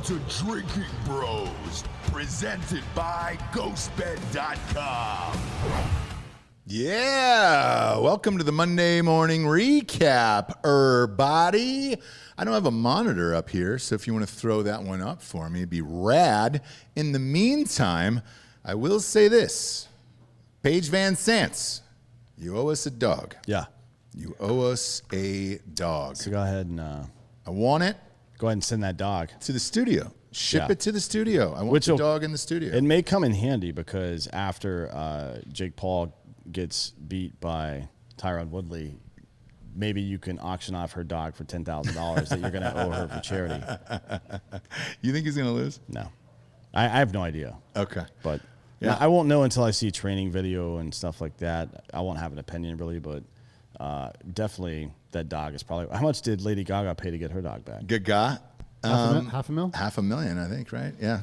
to Drinking Bros, presented by GhostBed.com. Yeah, welcome to the Monday morning recap, everybody. I don't have a monitor up here, so if you want to throw that one up for me, it'd be rad. In the meantime, I will say this. Paige VanZant, you owe us a dog. Yeah. You owe us a dog. So go ahead and... I want it. Go ahead and send that dog. To the studio. Ship it to the studio. I want the dog in the studio. It may come in handy because after Jake Paul gets beat by Tyron Woodley, maybe you can auction off her dog for $10,000 that you're going to owe her for charity. You think he's going to lose? No. I have no idea. Okay. But yeah. I won't know until I see training video and stuff like that. I won't have an opinion really, but definitely that dog is probably... How much did Lady Gaga pay to get her dog back? Gaga? Half a mil? $500,000, I think, right? Yeah.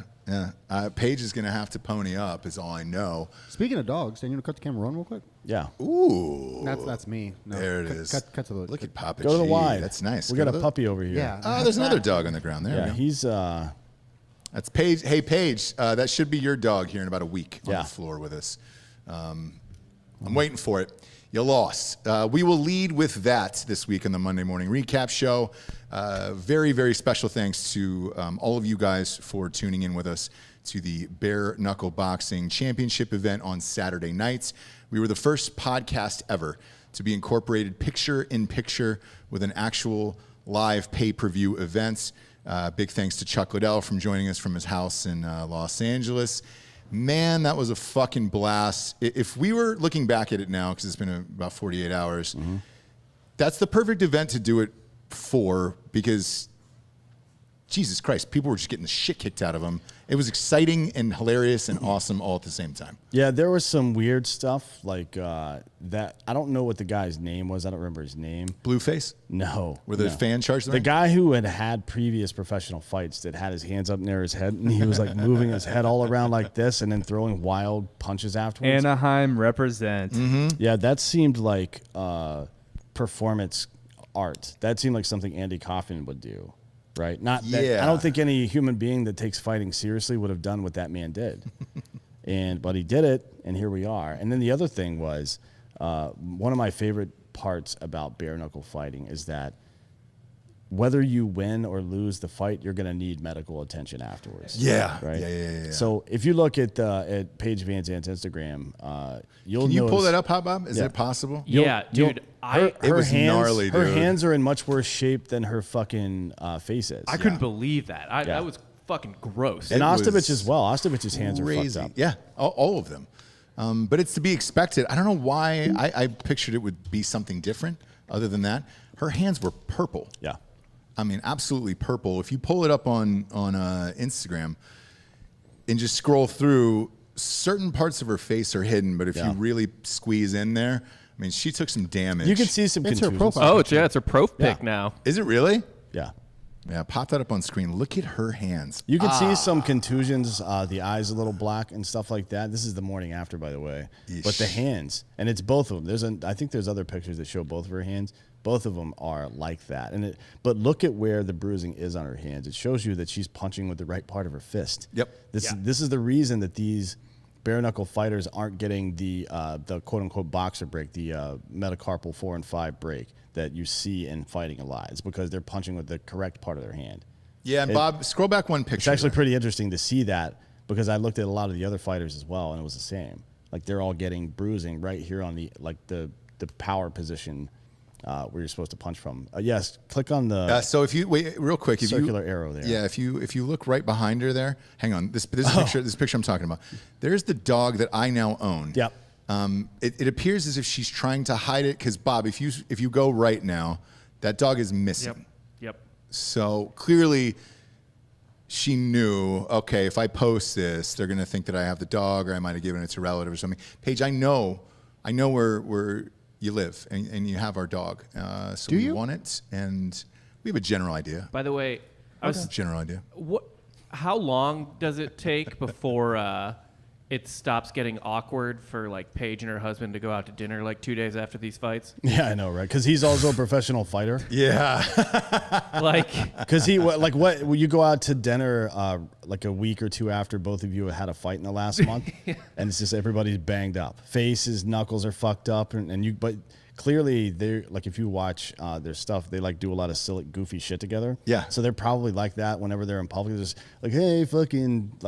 Paige is going to have to pony up, is all I know. Speaking of dogs, Dan, you want to cut the camera on real quick? Yeah. Ooh. That's me. No, there it is. Cut to the... Look at Papa Go to the G. wide. That's nice. We got a puppy over here. Yeah. Oh, there's another dog on the ground there. Yeah, he's... That's Paige. Hey, Paige, that should be your dog here in about a week on the floor with us. I'm waiting for it. You lost. We will lead with that this week on the Monday Morning Recap Show. Very, very special thanks to all of you guys for tuning in with us to the Bare Knuckle Boxing Championship event on Saturday nights. We were the first podcast ever to be incorporated picture-in-picture with an actual live pay-per-view event. Big thanks to Chuck Liddell from joining us from his house in Los Angeles. Man, that was a fucking blast. If we were looking back at it now, because it's been about 48 hours, that's the perfect event to do it for, because Jesus Christ, people were just getting the shit kicked out of them. It was exciting and hilarious and awesome all at the same time. Yeah, there was some weird stuff like that. I don't know what the guy's name was. I don't remember his name. Blueface? No. Were the fan charged? The guy who had previous professional fights that had his hands up near his head, and he was like moving his head all around like this and then throwing wild punches afterwards. Anaheim represent. Yeah, that seemed like performance art. That seemed like something Andy Kaufman would do. Right? Not that, I don't think any human being that takes fighting seriously would have done what that man did. But he did it, and here we are. And then the other thing was, one of my favorite parts about bare knuckle fighting is that whether you win or lose the fight, you're going to need medical attention afterwards. Yeah. Right? Yeah. So if you look at Paige VanZant's Instagram, you'll Can you notice, pull that up, Hot Bob? Is that possible? Yeah, dude. It was gnarly, Her dude. hands are in much worse shape than her fucking face is. I couldn't believe that. That was fucking gross. And was Ostovich as well. Ostovich's hands are crazy. fucked up. Yeah, all of them. But it's to be expected. I don't know why I pictured it would be something different other than that. Her hands were purple. Yeah. I mean, absolutely purple. If you pull it up on Instagram and just scroll through, certain parts of her face are hidden, but if you really squeeze in there, I mean, she took some damage. You can see some It's her contusions. profile. it's her prof pic now. Is it really? Yeah. Yeah, pop that up on screen. Look at her hands. You can see some contusions, the eyes a little black and stuff like that. This is the morning after, by the way. Yeesh. But the hands, and it's both of them. I think there's other pictures that show both of her hands. Both of them are like that. But look at where the bruising is on her hands. It shows you that she's punching with the right part of her fist. Yep. This is the reason that these bare knuckle fighters aren't getting the quote unquote boxer break, the metacarpal 4 and 5 break that you see in fighting a lot. It's because they're punching with the correct part of their hand. Yeah, and Bob, scroll back one picture. It's actually pretty interesting to see that because I looked at a lot of the other fighters as well, and it was the same. Like they're all getting bruising right here on the power position where you're supposed to punch from. Yes, click on the so if you wait real quick, if circular arrow there. Yeah, if you look right behind her there, hang on. This picture I'm talking about. There's the dog that I now own. Yep. It appears as if she's trying to hide it because Bob, if you go right now, that dog is missing. Yep. So clearly, she knew. Okay, if I post this, they're gonna think that I have the dog, or I might have given it to a relative or something. Paige, I know where you live, and you have our dog. So Do we you? want it, and we have a general idea. By the way, How long does it take before it stops getting awkward for like Paige and her husband to go out to dinner like 2 days after these fights? Yeah, I know, right? Because he's also a professional fighter. Yeah. Like, Because when you go out to dinner like a week or two after both of you had a fight in the last month, and it's just everybody's banged up, faces, knuckles are fucked up, but clearly they're like, if you watch their stuff, they like do a lot of silly, goofy shit together. Yeah. So they're probably like that whenever they're in public. They're just like, hey, fucking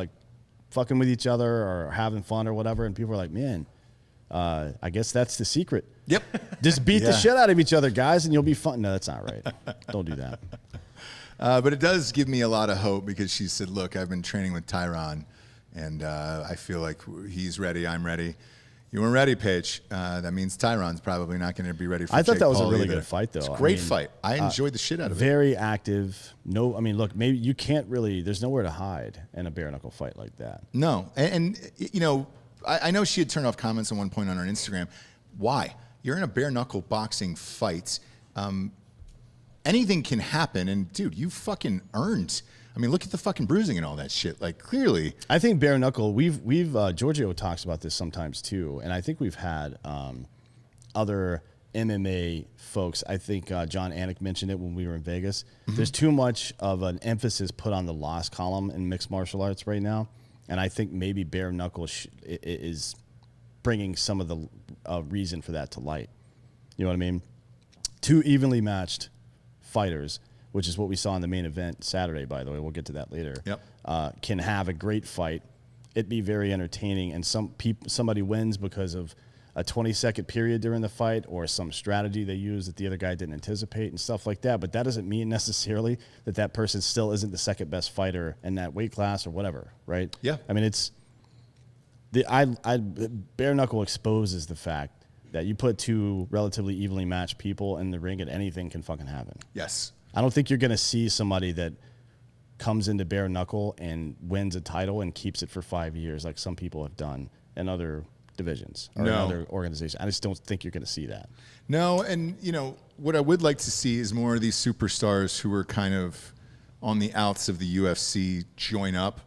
with each other or having fun or whatever, and people are like, man, I guess that's the secret. Yep. Just beat the shit out of each other, guys, and you'll be fun. No, that's not right. Don't do that. But it does give me a lot of hope because she said, look, I've been training with Tyron, and I feel like he's ready, I'm ready. You weren't ready, Paige. That means Tyron's probably not going to be ready for I thought Jake that was Paul a really either. good fight, though. It's a great fight. I enjoyed the shit out of it. Very active. No, I mean, look, maybe you can't really, there's nowhere to hide in a bare knuckle fight like that. No. And you know, I know she had turned off comments at one point on her Instagram. Why? You're in a bare knuckle boxing fight. Anything can happen. And dude, you fucking earned. I mean, look at the fucking bruising and all that shit. Like, clearly. I think bare knuckle, we've Giorgio talks about this sometimes too. And I think we've had other MMA folks. I think John Anik mentioned it when we were in Vegas. Mm-hmm. There's too much of an emphasis put on the loss column in mixed martial arts right now. And I think maybe bare knuckle is bringing some of the reason for that to light. You know what I mean? Two evenly matched fighters, which is what we saw in the main event Saturday, by the way. We'll get to that later. Yep. Can have a great fight. It'd be very entertaining, and somebody wins because of a 20-second period during the fight or some strategy they use that the other guy didn't anticipate and stuff like that. But that doesn't mean necessarily that person still isn't the second best fighter in that weight class or whatever, right? Yeah. I mean, it's bare knuckle exposes the fact that you put two relatively evenly matched people in the ring and anything can fucking happen. Yes. I don't think you're going to see somebody that comes into bare knuckle and wins a title and keeps it for 5 years like some people have done in other divisions or in other organizations. I just don't think you're going to see that. No, and, you know, what I would like to see is more of these superstars who are kind of on the outs of the UFC join up.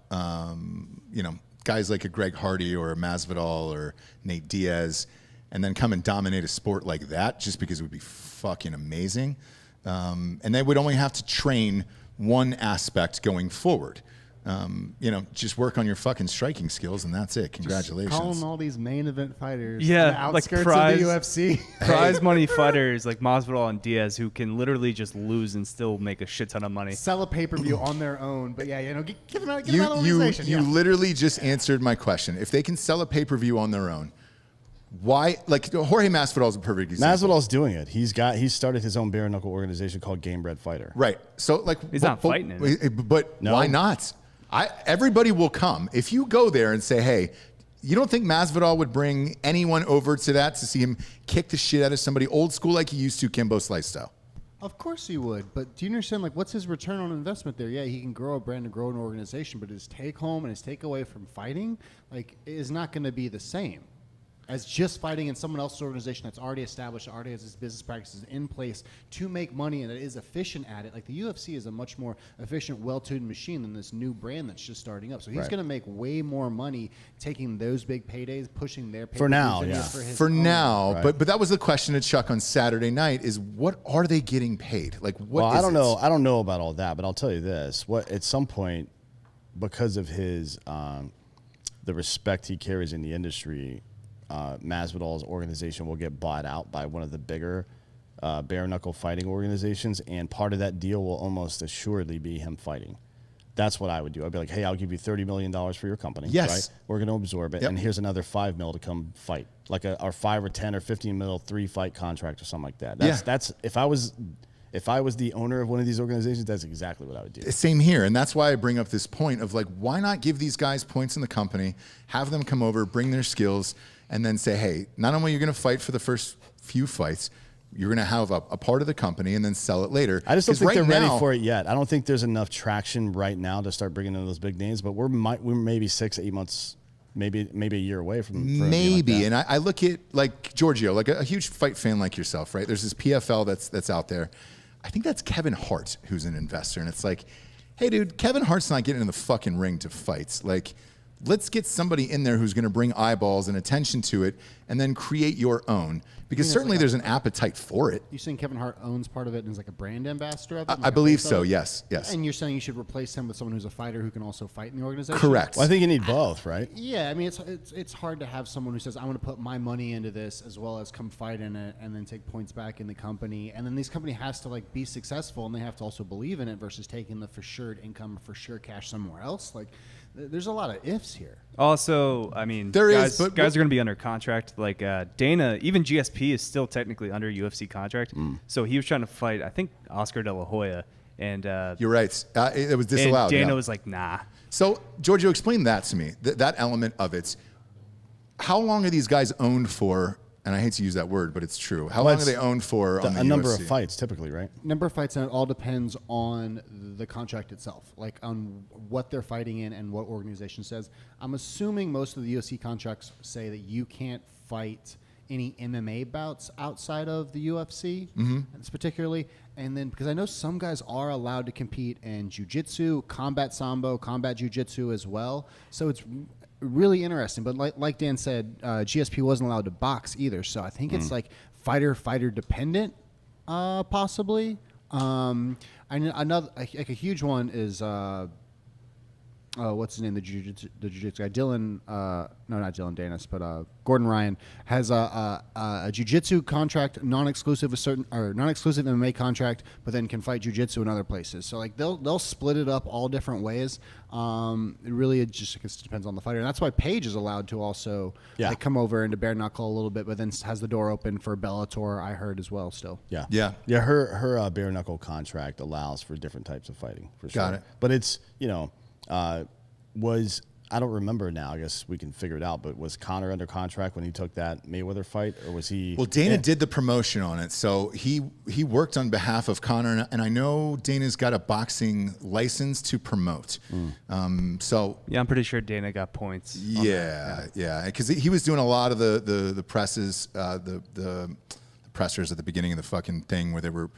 You know, guys like a Greg Hardy or a Masvidal or Nate Diaz, and then come and dominate a sport like that just because it would be fucking amazing. And they would only have to train one aspect going forward. You know, just work on your fucking striking skills, and that's it. Congratulations. Just calling all these main event fighters Yeah, on the outskirts like of the UFC. prize money fighters like Masvidal and Diaz who can literally just lose and still make a shit ton of money. Sell a pay-per-view on their own. But yeah, you know, give them out, give You, them out you, organization. you Yeah. literally just answered my question. If they can sell a pay-per-view on their own, why? Like, Jorge Masvidal is a perfect example. Masvidal's doing it. He's started his own bare knuckle organization called Game Bred Fighter. Right. So, like, He's not fighting in it. But No. why not? Everybody will come. If you go there and say, hey, you don't think Masvidal would bring anyone over to that to see him kick the shit out of somebody old school like he used to, Kimbo Slice style? Of course he would, but do you understand, like, what's his return on investment there? Yeah, he can grow a brand and grow an organization, but his take-home and his takeaway from fighting, like, is not going to be the same as just fighting in someone else's organization that's already established, already has its business practices in place to make money and that is efficient at it. Like, the UFC is a much more efficient, well-tuned machine than this new brand that's just starting up. So he's Right. going to make way more money taking those big paydays, pushing their For now, pay-per-view yeah. for his For own. now, Right. but that was the question to Chuck on Saturday night: is what are they getting paid? Like, what? Well, is I don't it? know. I don't know about all that, but I'll tell you this: what at some point, because of his the respect he carries in the industry, Masvidal's organization will get bought out by one of the bigger bare knuckle fighting organizations, and part of that deal will almost assuredly be him fighting. That's what I would do. I'd be like, hey, I'll give you $30 million for your company. Yes. Right? We're going to absorb it, Yep. and here's another $5 million to come fight, like our 5 or 10 or 15 million 3-fight contract or something like that. That's if I was the owner of one of these organizations, that's exactly what I would do. Same here, and that's why I bring up this point of like, why not give these guys points in the company, have them come over, bring their skills, and then say, hey, not only are you going to fight for the first few fights, you're going to have a part of the company and then sell it later. I just don't 'Cause think they're right ready now- for it yet. I don't think there's enough traction right now to start bringing in those big names, but we're maybe 6-8 months, maybe a year away from Maybe, like that. and I look at like Giorgio, like a huge fight fan like yourself, right? There's this PFL that's out there. I think that's Kevin Hart who's an investor, and it's like, hey, dude, Kevin Hart's not getting in the fucking ring to fight. Like, let's get somebody in there who's going to bring eyeballs and attention to it, and then create your own. Because certainly there's an appetite for it. You saying Kevin Hart owns part of it and is like a brand ambassador of it? I believe so. Yes. And you're saying you should replace him with someone who's a fighter who can also fight in the organization? Correct. Well, I think you need both, right? Yeah, I mean, it's hard to have someone who says, I want to put my money into this as well as come fight in it and then take points back in the company. And then this company has to like be successful and they have to also believe in it versus taking the for sure income, for sure cash somewhere else. Like, there's a lot of ifs here. Also, I mean, guys are going to be under contract. Like Dana, even GSP is still technically under UFC contract. So he was trying to fight, I think, Oscar De La Hoya. And you're right. It was disallowed. And Dana was like, nah. So, Giorgio, explain that to me, that element of it. How long are these guys owned for? And I hate to use that word, but it's true. How long are they owned for on the a number UFC? of fights, typically, right? Number of fights, and it all depends on the contract itself, like on what they're fighting in and what organization says. I'm assuming most of the UFC contracts say that you can't fight any MMA bouts outside of the UFC, particularly. And then, because I know some guys are allowed to compete in jiu-jitsu, combat sambo, combat jiu-jitsu as well. So it's really interesting. But like Dan said, GSP wasn't allowed to box either. So I think it's like fighter dependent, possibly. Another like a huge one is what's his name? The jiu-jitsu guy, Dylan. No, not Dylan Danis, but Gordon Ryan has a jiu-jitsu contract, non-exclusive non-exclusive MMA contract, but then can fight jiu-jitsu in other places. So like they'll split it up all different ways. It just depends on the fighter, and that's why Paige is allowed to also like come over into bare knuckle a little bit, but then has the door open for Bellator. I heard as well. Still, yeah. Her bare knuckle contract allows for different types of fighting. For sure. Got it. But it's I don't remember now. I guess we can figure it out. But was Conor under contract when he took that Mayweather fight, or was he? Well, Dana did the promotion on it, so he worked on behalf of Conor, and I know Dana's got a boxing license to promote. So yeah, I'm pretty sure Dana got points. Yeah, because he was doing a lot of the presses, the pressers at the beginning of the fucking thing where they were.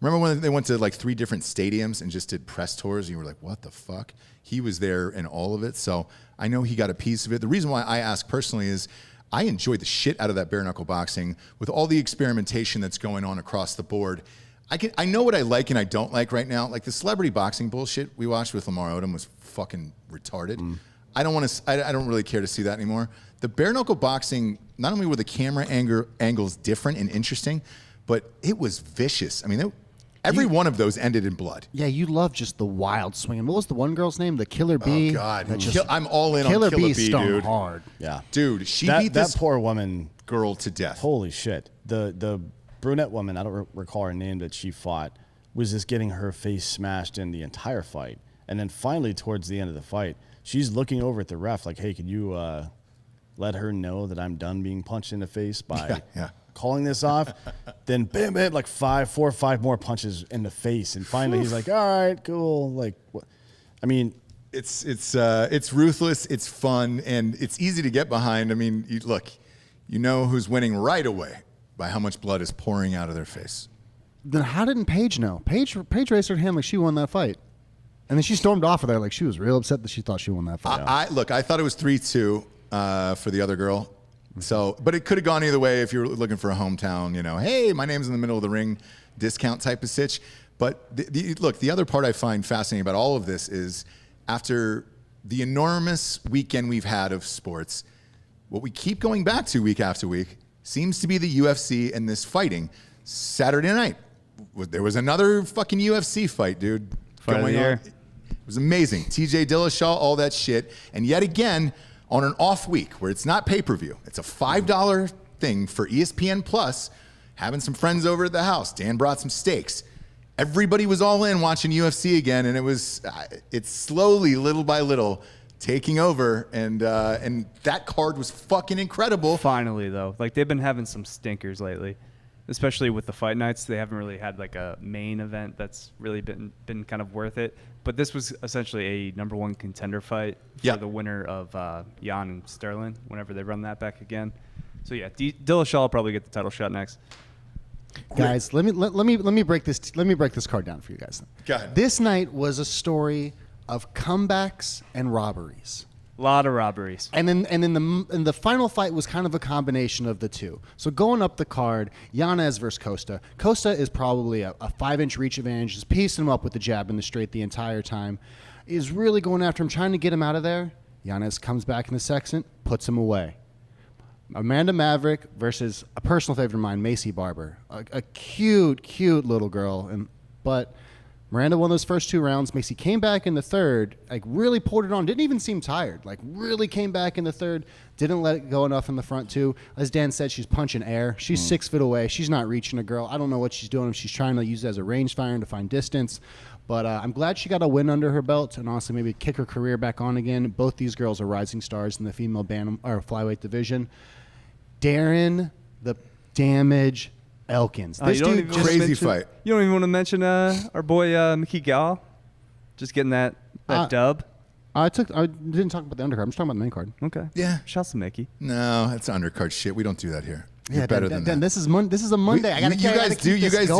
Remember when they went to like 3 different stadiums and just did press tours? And you were like, what the fuck? He was there in all of it. So I know he got a piece of it. The reason why I ask personally is I enjoyed the shit out of that bare knuckle boxing with all the experimentation that's going on across the board. I know what I like and I don't like right now. Like the celebrity boxing bullshit we watched with Lamar Odom was fucking retarded. I don't really care to see that anymore. The bare knuckle boxing, not only were the camera angles different and interesting, but it was vicious. I mean, every one of those ended in blood. Yeah, you love just the wild swinging. What was the one girl's name? The Killer Bee. Oh God, I'm all in on Killer Killer Bee, Bee, stung dude. hard. Yeah, dude, she that beat this poor woman girl to death. Holy shit! The brunette woman, I don't recall her name, that she fought, was just getting her face smashed in the entire fight, and then finally towards the end of the fight, she's looking over at the ref like, "Hey, can you let her know that I'm done being punched in the face by calling this off?" Then bam, bam, like 4 or 5 more punches in the face, and finally he's like, "All right, cool." Like, what? I mean, it's ruthless, it's fun, and it's easy to get behind. I mean, you know who's winning right away by how much blood is pouring out of their face. Then how didn't Paige know? Paige raised her hand like she won that fight. And then she stormed off of there like she was real upset that she thought she won that fight. I thought it was 3-2 for the other girl. So, but it could have gone either way if you were looking for a hometown, hey, my name's in the middle of the ring, discount type of sitch. But the other part I find fascinating about all of this is after the enormous weekend we've had of sports, what we keep going back to week after week seems to be the UFC and this fighting. Saturday night, there was another fucking UFC fight, dude. Fight of the year. It was amazing. TJ Dillashaw, all that shit. And yet again, on an off week where it's not pay-per-view, it's a $5 thing for ESPN Plus, having some friends over at the house. Dan brought some steaks. Everybody was all in watching UFC again, and it's slowly, little by little, taking over, and that card was fucking incredible. Finally, though, like they've been having some stinkers lately, especially with the fight nights. They haven't really had like a main event that's really been kind of worth it. But this was essentially a number 1 contender fight for the winner of Jan and Sterling whenever they run that back again. So yeah, Dillashaw will probably get the title shot next. Guys, let me break this card down for you guys. Go ahead. This night was a story of comebacks and robberies. A lot of robberies. And then the final fight was kind of a combination of the two. So going up the card, Yanez versus Costa. Costa is probably a 5-inch reach advantage, just piecing him up with the jab and the straight the entire time. Is really going after him, trying to get him out of there. Yanez comes back in the second, puts him away. Amanda Maverick versus a personal favorite of mine, Macy Barber. A cute, cute little girl. But Miranda won those first 2 rounds. Macy came back in the third, like really poured it on. Didn't even seem tired. Like really came back in the third. Didn't let it go enough in the front two. As Dan said, she's punching air. She's 6 foot away. She's not reaching a girl. I don't know what she's doing. If she's trying to use it as a rangefinder and to find distance. But I'm glad she got a win under her belt and also maybe kick her career back on again. Both these girls are rising stars in the female flyweight division. Darren, the Damage Elkins. This dude crazy fight. You don't even want to mention our boy Mickey Gall, just getting that dub. I didn't talk about the undercard. I'm just talking about the main card. Okay. Yeah. Shouts to Mickey. No, that's undercard shit. We don't do that here. You're better than that. This is a Monday. I gotta you guys do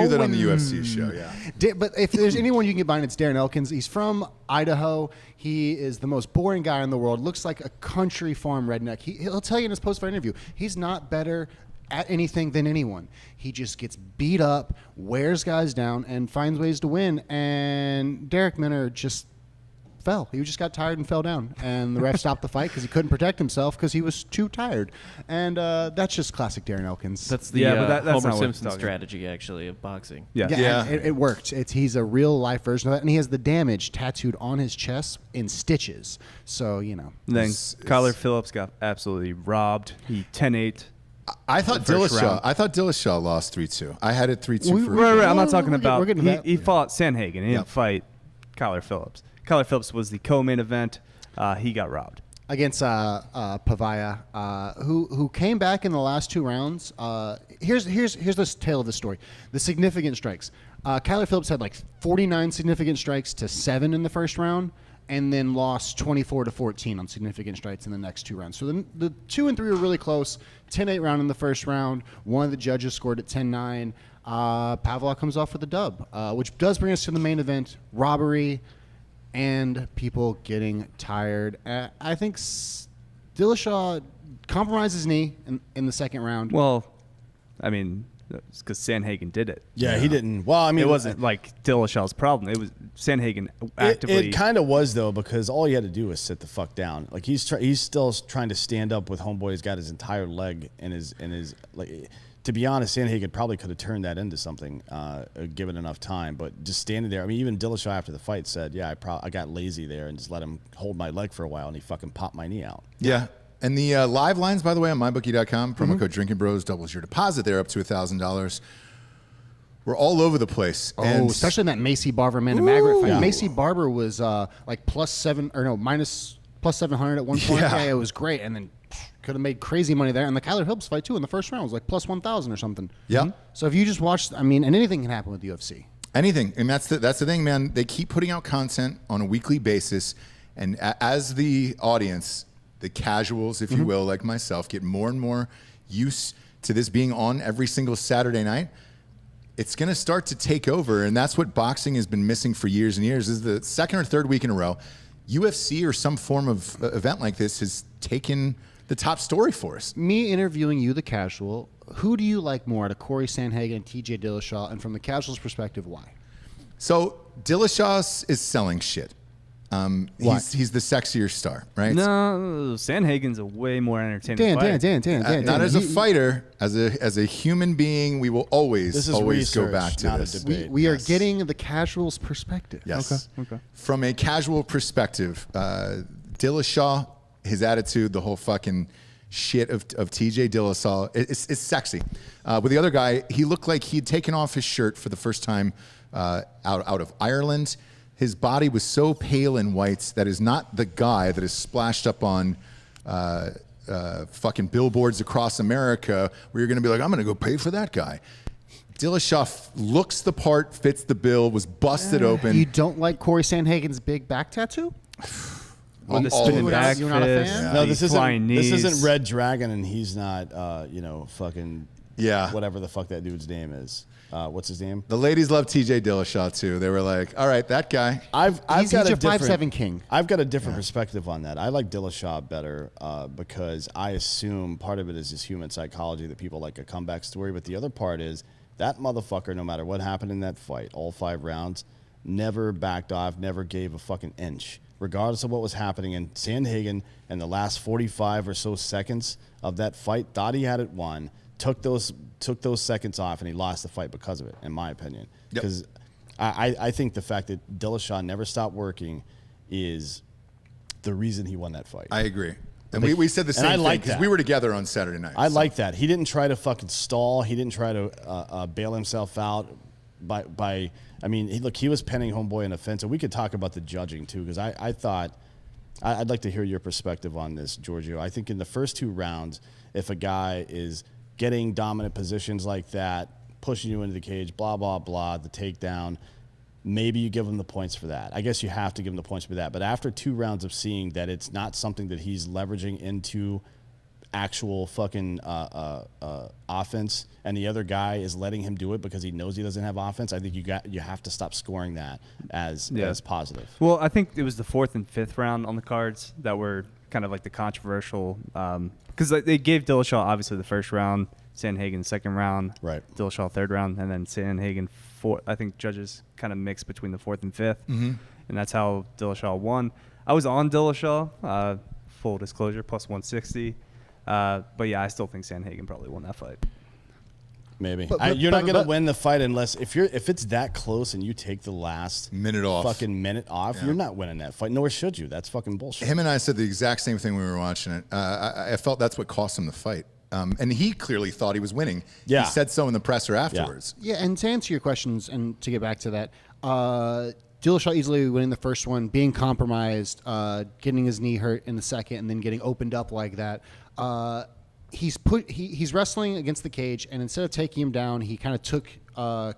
that on the UFC show, yeah. But if there's anyone you can get behind, it's Darren Elkins. He's from Idaho. He is the most boring guy in the world. Looks like a country farm redneck. He'll tell you in his post-fight interview, he's not better at anything than anyone. He just gets beat up, wears guys down, and finds ways to win. And Derek Minner just fell. He just got tired and fell down. And the ref stopped the fight because he couldn't protect himself because he was too tired. And that's just classic Darren Elkins. That's the that's Homer not Simpson what strategy, actually, of boxing. Yeah. It worked. He's a real life version of that. And he has the damage tattooed on his chest in stitches. So, you know. And then Kyler Phillips got absolutely robbed. He 10-8. I thought Dillashaw lost 3-2. I had it 3-2 for Right. I'm not talking about. We're getting to that. He fought Sandhagen. He didn't fight Kyler Phillips. Kyler Phillips was the co-main event. He got robbed against Pavaya, who came back in the last 2 rounds. Here's the tale of the story. The significant strikes. Kyler Phillips had like 49 significant strikes to 7 in the first round, and then lost 24-14 on significant strikes in the next 2 rounds. So the 2 and 3 were really close. 10-8 round in the first round. One of the judges scored at 10-9. Pavlov comes off with a dub, which does bring us to the main event: robbery and people getting tired. I think Dillashaw compromised his knee in the second round. Well, I mean, it's because Sandhagen did it. Yeah, he didn't. Well, I mean, it wasn't like Dillashaw's problem. It was Sandhagen actively. It kind of was though, because all he had to do was sit the fuck down. Like he's still trying to stand up with homeboy. He's got his entire leg in his like. To be honest, Sandhagen probably could have turned that into something, given enough time. But just standing there, I mean, even Dillashaw after the fight said, "Yeah, I got lazy there and just let him hold my leg for a while, and he fucking popped my knee out." Yeah. And the live lines, by the way, on mybookie.com, promo code Drinkin Bros doubles your deposit there up to $1,000. We're all over the place. And especially in that Macy Barber Amanda Maverick fight. Yeah. Macy Barber was like minus plus 700 at one point. Yeah, it was great. And then could have made crazy money there. And the Kyler Phillips fight, too, in the first round was like plus 1,000 or something. Yeah. So if you just watched, I mean, and anything can happen with the UFC. Anything. And that's the thing, man. They keep putting out content on a weekly basis. And as the audience, the casuals, if you will, like myself, get more and more used to this being on every single Saturday night, it's going to start to take over. And that's what boxing has been missing for years and years. This is the second or third week in a row, UFC or some form of event like this has taken the top story for us. Me interviewing you, the casual, who do you like more out of Cory Sandhagen and TJ Dillashaw? And from the casual's perspective, why? So Dillashaw is selling shit. He's the sexier star, right? No, Sandhagen's a way more entertaining fighter. Dan. Not as a fighter, as a human being, we will always go back to not this. A debate. We are getting the casual's perspective. Yes. Okay. From a casual perspective, Dillashaw, his attitude, the whole fucking shit of TJ Dillashaw, it's sexy. With the other guy, he looked like he'd taken off his shirt for the first time out of Ireland. His body was so pale and white that is not the guy that is splashed up on fucking billboards across America where you're going to be like, I'm going to go pay for that guy. Dillashaw looks the part, fits the bill, was busted open. You don't like Cory Sandhagen's big back tattoo? With the spinning back you're not a fan? fist, No, the flying knees. this isn't Red Dragon, and he's not, fucking Yeah. Whatever the fuck that dude's name is. What's his name? The ladies love TJ Dillashaw too. They were like, all right, that guy. I've He's got your a different 5'7" king. I've got a different perspective on that. I like Dillashaw better because I assume part of it is just human psychology that people like a comeback story, but the other part is that motherfucker, no matter what happened in that fight, all 5 rounds, never backed off, never gave a fucking inch, regardless of what was happening. And Sandhagen, in the last 45 or so seconds of that fight, thought he had it won, took those seconds off, and he lost the fight because of it, in my opinion. Because I think the fact that Dillashaw never stopped working is the reason he won that fight. I agree. And we said the same thing because we were together on Saturday night. I like that. He didn't try to fucking stall. He didn't try to bail himself out by I mean, he was penning homeboy in a fence. And we could talk about the judging, too, because I thought I'd like to hear your perspective on this, Giorgio. I think in the first 2 rounds, if a guy is getting dominant positions like that, pushing you into the cage, blah, blah, blah, the takedown, maybe you give him the points for that. I guess you have to give him the points for that. But after 2 rounds of seeing that it's not something that he's leveraging into actual fucking offense, and the other guy is letting him do it because he knows he doesn't have offense, I think you have to stop scoring that as positive. Well, I think it was the 4th and 5th round on the cards that were kind of like the controversial, because they gave Dillashaw obviously the first round, Sandhagen second round, right? Dillashaw third round, and then Sandhagen fourth. I think judges kind of mixed between the 4th and 5th, and that's how Dillashaw won. I was on Dillashaw, full disclosure, plus 160. But yeah, I still think Sandhagen probably won that fight. Maybe you're not gonna win the fight unless if it's that close and you take the last minute off. You're not winning that fight. Nor should you. That's fucking bullshit. Him and I said the exact same thing when we were watching it. I felt that's what cost him the fight, and he clearly thought he was winning. Yeah. He said so in the presser afterwards. Yeah, and to answer your questions and to get back to that, Dillashaw easily winning the first one, being compromised, getting his knee hurt in the second, and then getting opened up like that. He's wrestling against the cage, and instead of taking him down, he kind of took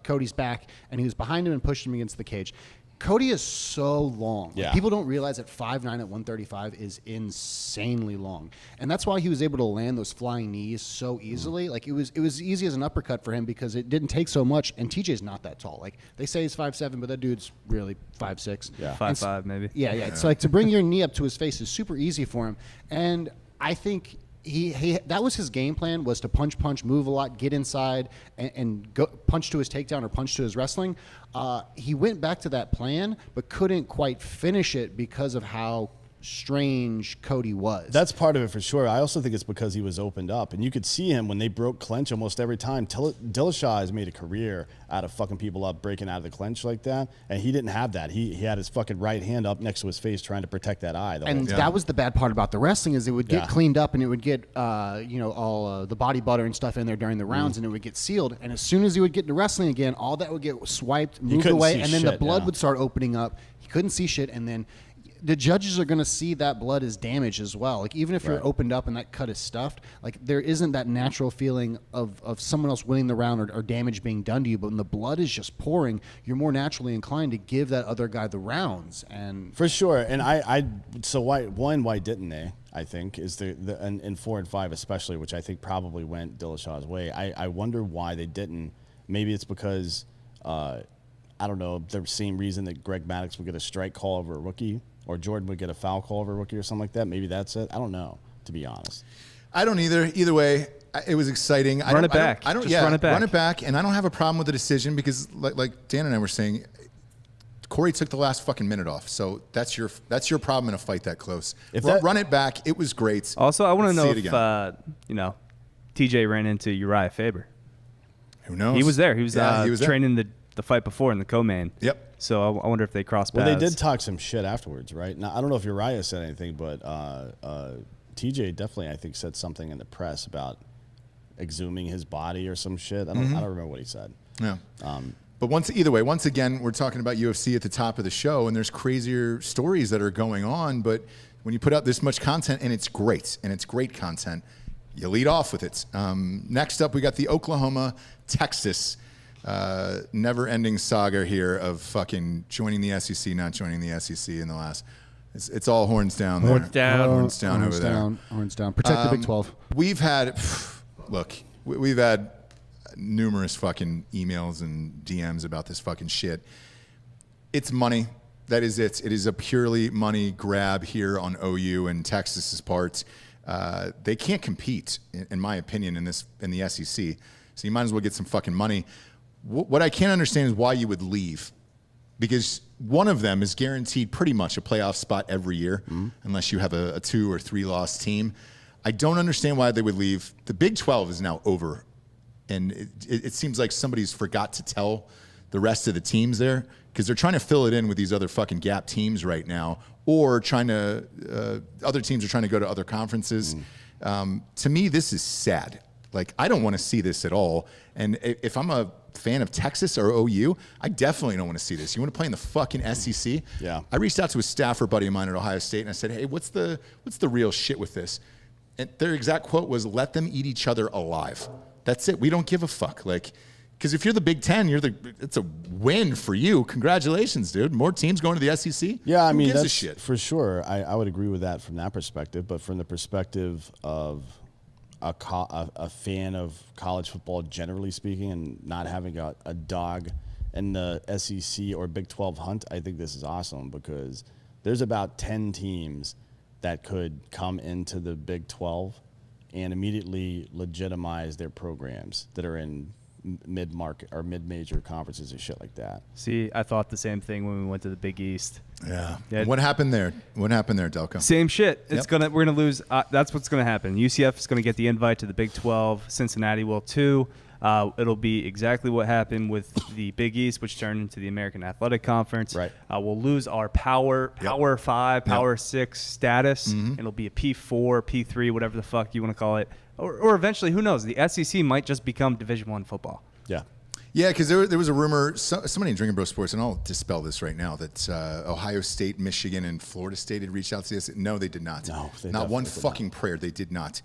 Cody's back, and he was behind him and pushed him against the cage. Cody is so long. Yeah. Like, people don't realize that 5'9" at 135 is insanely long, and that's why he was able to land those flying knees so easily. Like it was easy as an uppercut for him because it didn't take so much. And TJ's not that tall. Like they say he's 5'7", but that dude's really 5'6". Yeah, 5'5" maybe. Yeah. So like to bring your knee up to his face is super easy for him, and I think he that was his game plan, was to punch, move a lot, get inside, and go punch to his takedown or punch to his wrestling. He went back to that plan, but couldn't quite finish it because of how strange Cody was. That's part of it for sure. I also think it's because he was opened up, and you could see him when they broke clinch almost every time. Dillashaw has made a career out of fucking people up, breaking out of the clinch like that, and he didn't have that. He had his fucking right hand up next to his face trying to protect that eye. And that was the bad part about the wrestling, is it would get cleaned up, and it would get all the body butter and stuff in there during the rounds, and it would get sealed. And as soon as he would get to wrestling again, all that would get swiped, moved away, and then the blood would start opening up. He couldn't see shit, and then the judges are going to see that blood as damage as well. Like even if you're opened up and that cut is stuffed, like there isn't that natural feeling of someone else winning the round or damage being done to you. But when the blood is just pouring, you're more naturally inclined to give that other guy the rounds. And for sure. And so why didn't they? I think is in 4 and 5 especially, which I think probably went Dillashaw's way. I wonder why they didn't. Maybe it's because I don't know, the same reason that Greg Maddux would get a strike call over a rookie, or Jordan would get a foul call over a rookie or something like that. Maybe that's it. I don't know, to be honest. I don't either. Either way, it was exciting. Run it back. Run it back. And I don't have a problem with the decision because, like Dan and I were saying, Cory took the last fucking minute off. So that's your problem in a fight that close. Run it back. It was great. Also, I want to know if TJ ran into Uriah Faber. Who knows? He was there. He was training there. the fight before in the co-main. Yep. So I wonder if they crossed paths. Well, they did talk some shit afterwards, right? Now, I don't know if Uriah said anything, but TJ definitely, I think, said something in the press about exhuming his body or some shit. I don't remember what he said. Yeah. But once again, we're talking about UFC at the top of the show, and there's crazier stories that are going on. But when you put out this much content, and it's great content, you lead off with it. Next up, we got the Oklahoma-Texas never-ending saga here of fucking joining the SEC, not joining the SEC in the last. It's all horns down there. Horns down. Horns down over there. Horns down. Protect the Big 12. We've had numerous fucking emails and DMs about this fucking shit. It's money. That is it. It is a purely money grab here on OU and Texas's part. They can't compete, in my opinion, in the SEC. So you might as well get some fucking money. What I can't understand is why you would leave, because one of them is guaranteed pretty much a playoff spot every year, unless you have a 2 or 3 loss team. I don't understand why they would leave. The Big 12 is now over, and it seems like somebody's forgot to tell the rest of the teams there, because they're trying to fill it in with these other fucking gap teams right now, or other teams are trying to go to other conferences. To me, this is sad. Like, I don't want to see this at all. And if I'm a fan of Texas or OU, I definitely don't want to see this. You want to play in the fucking SEC? Yeah. I reached out to a staffer buddy of mine at Ohio State, and I said, hey, what's the real shit with this? And their exact quote was, let them eat each other alive. That's it. We don't give a fuck. Like, because if you're the Big Ten, it's a win for you. Congratulations, dude. More teams going to the SEC? Yeah, I mean, Who gives a that's shit? for sure. I would agree with that from that perspective. But from the perspective of a fan of college football, generally speaking, and not having a dog in the SEC or Big 12 hunt, I think this is awesome, because there's about 10 teams that could come into the Big 12 and immediately legitimize their programs that are in mid-market or mid-major conferences and shit like that. See, I thought the same thing when we went to the Big East. Yeah. What happened there? What happened there, Delco? Same shit. Yep. We're gonna lose. That's what's gonna happen. UCF is gonna get the invite to the Big 12. Cincinnati will too. It'll be exactly what happened with the Big East, which turned into the American Athletic Conference. Right. We'll lose our Power 5, Power 6 status. It'll be a P4, P3, whatever the fuck you want to call it. Or eventually, who knows? The SEC might just become Division I football. Yeah. Yeah, because there was a rumor, somebody in Drinkin Bro Sports, and I'll dispel this right now, that Ohio State, Michigan, and Florida State had reached out to us. No, they did not. No, they not one definitely did fucking prayer. They did not.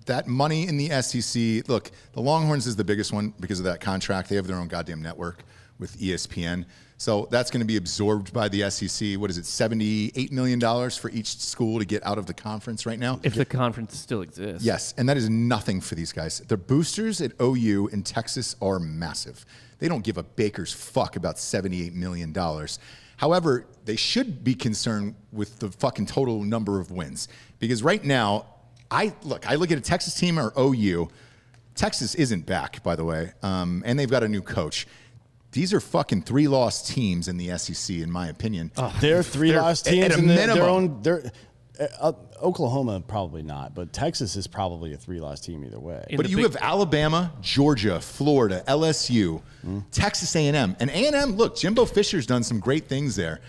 That money in the SEC, look, the Longhorns is the biggest one because of that contract. They have their own goddamn network with ESPN. So that's going to be absorbed by the SEC. What is it, $78 million for each school to get out of the conference right now? If the conference still exists. Yes, and that is nothing for these guys. The boosters at OU in Texas are massive. They don't give a baker's fuck about $78 million. However, they should be concerned with the fucking total number of wins. Because right now, I look at a Texas team or OU. Texas isn't back, by the way, and they've got a new coach. These are fucking 3-loss teams in the SEC, in my opinion. They're 3-loss teams at a in minimum. their own. Oklahoma probably not, but Texas is probably a 3-loss team either way. But you have Alabama, Georgia, Florida, LSU, Texas A&M. And A&M, look, Jimbo Fisher's done some great things there.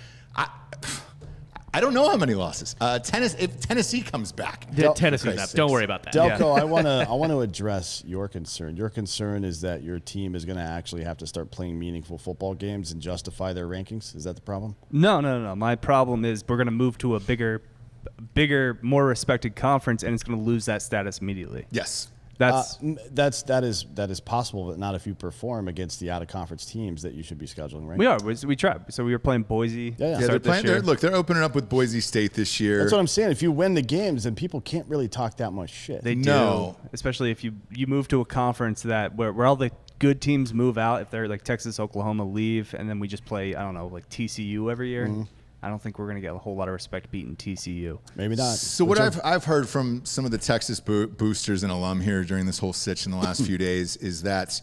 I don't know how many losses. If Tennessee comes back. Tennessee's not. Don't worry about that. Delco, I want to address your concern. Your concern is that your team is going to actually have to start playing meaningful football games and justify their rankings. Is that the problem? No. My problem is we're going to move to a bigger, more respected conference, and it's going to lose that status immediately. Yes. That is possible, but not if you perform against the out-of-conference teams that you should be scheduling, right? We are. We tried. So we were playing Boise. Yeah. They're opening up with Boise State this year. That's what I'm saying. If you win the games, then people can't really talk that much shit. They do, especially if you move to a conference where all the good teams move out. If they're like Texas, Oklahoma leave, and then we just play, I don't know, like TCU every year. I don't think we're going to get a whole lot of respect beating TCU. Maybe not. So what I've heard from some of the Texas boosters and alum here during this whole sitch in the last few days is that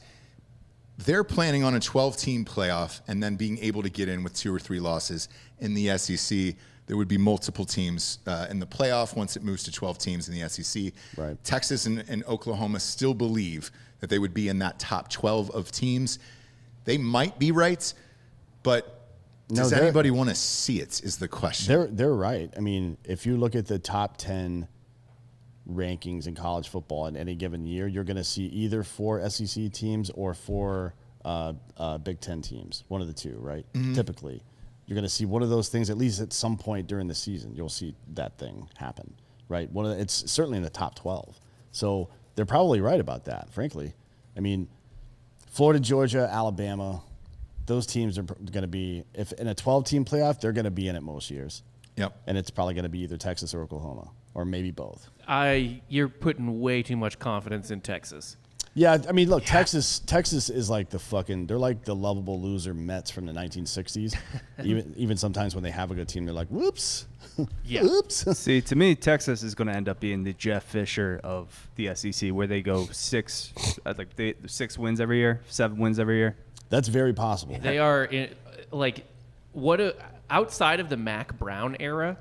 they're planning on a 12-team playoff and then being able to get in with 2 or 3 losses in the SEC. There would be multiple teams in the playoff once it moves to 12 teams in the SEC. Right. Texas and Oklahoma still believe that they would be in that top 12 of teams. They might be right, but does anybody want to see it is the question. They're right. I mean, if you look at the top 10 rankings in college football in any given year, you're going to see either 4 SEC teams or 4 Big Ten teams, one of the two, right? Typically. You're going to see one of those things at least at some point during the season. You'll see that thing happen, right? It's certainly in the top 12. So they're probably right about that, frankly. I mean, Florida, Georgia, Alabama, those teams are going to be, if in a 12-team playoff, they're going to be in it most years. Yep. And it's probably going to be either Texas or Oklahoma, or maybe both. You're putting way too much confidence in Texas. Yeah, I mean, look, Texas is like they're like the lovable loser Mets from the 1960s. even sometimes when they have a good team, they're like, whoops. Yeah. Oops. See, to me, Texas is going to end up being the Jeff Fisher of the SEC, where they go 6 wins every year, 7 wins every year. That's very possible. They are outside of the Mac Brown era,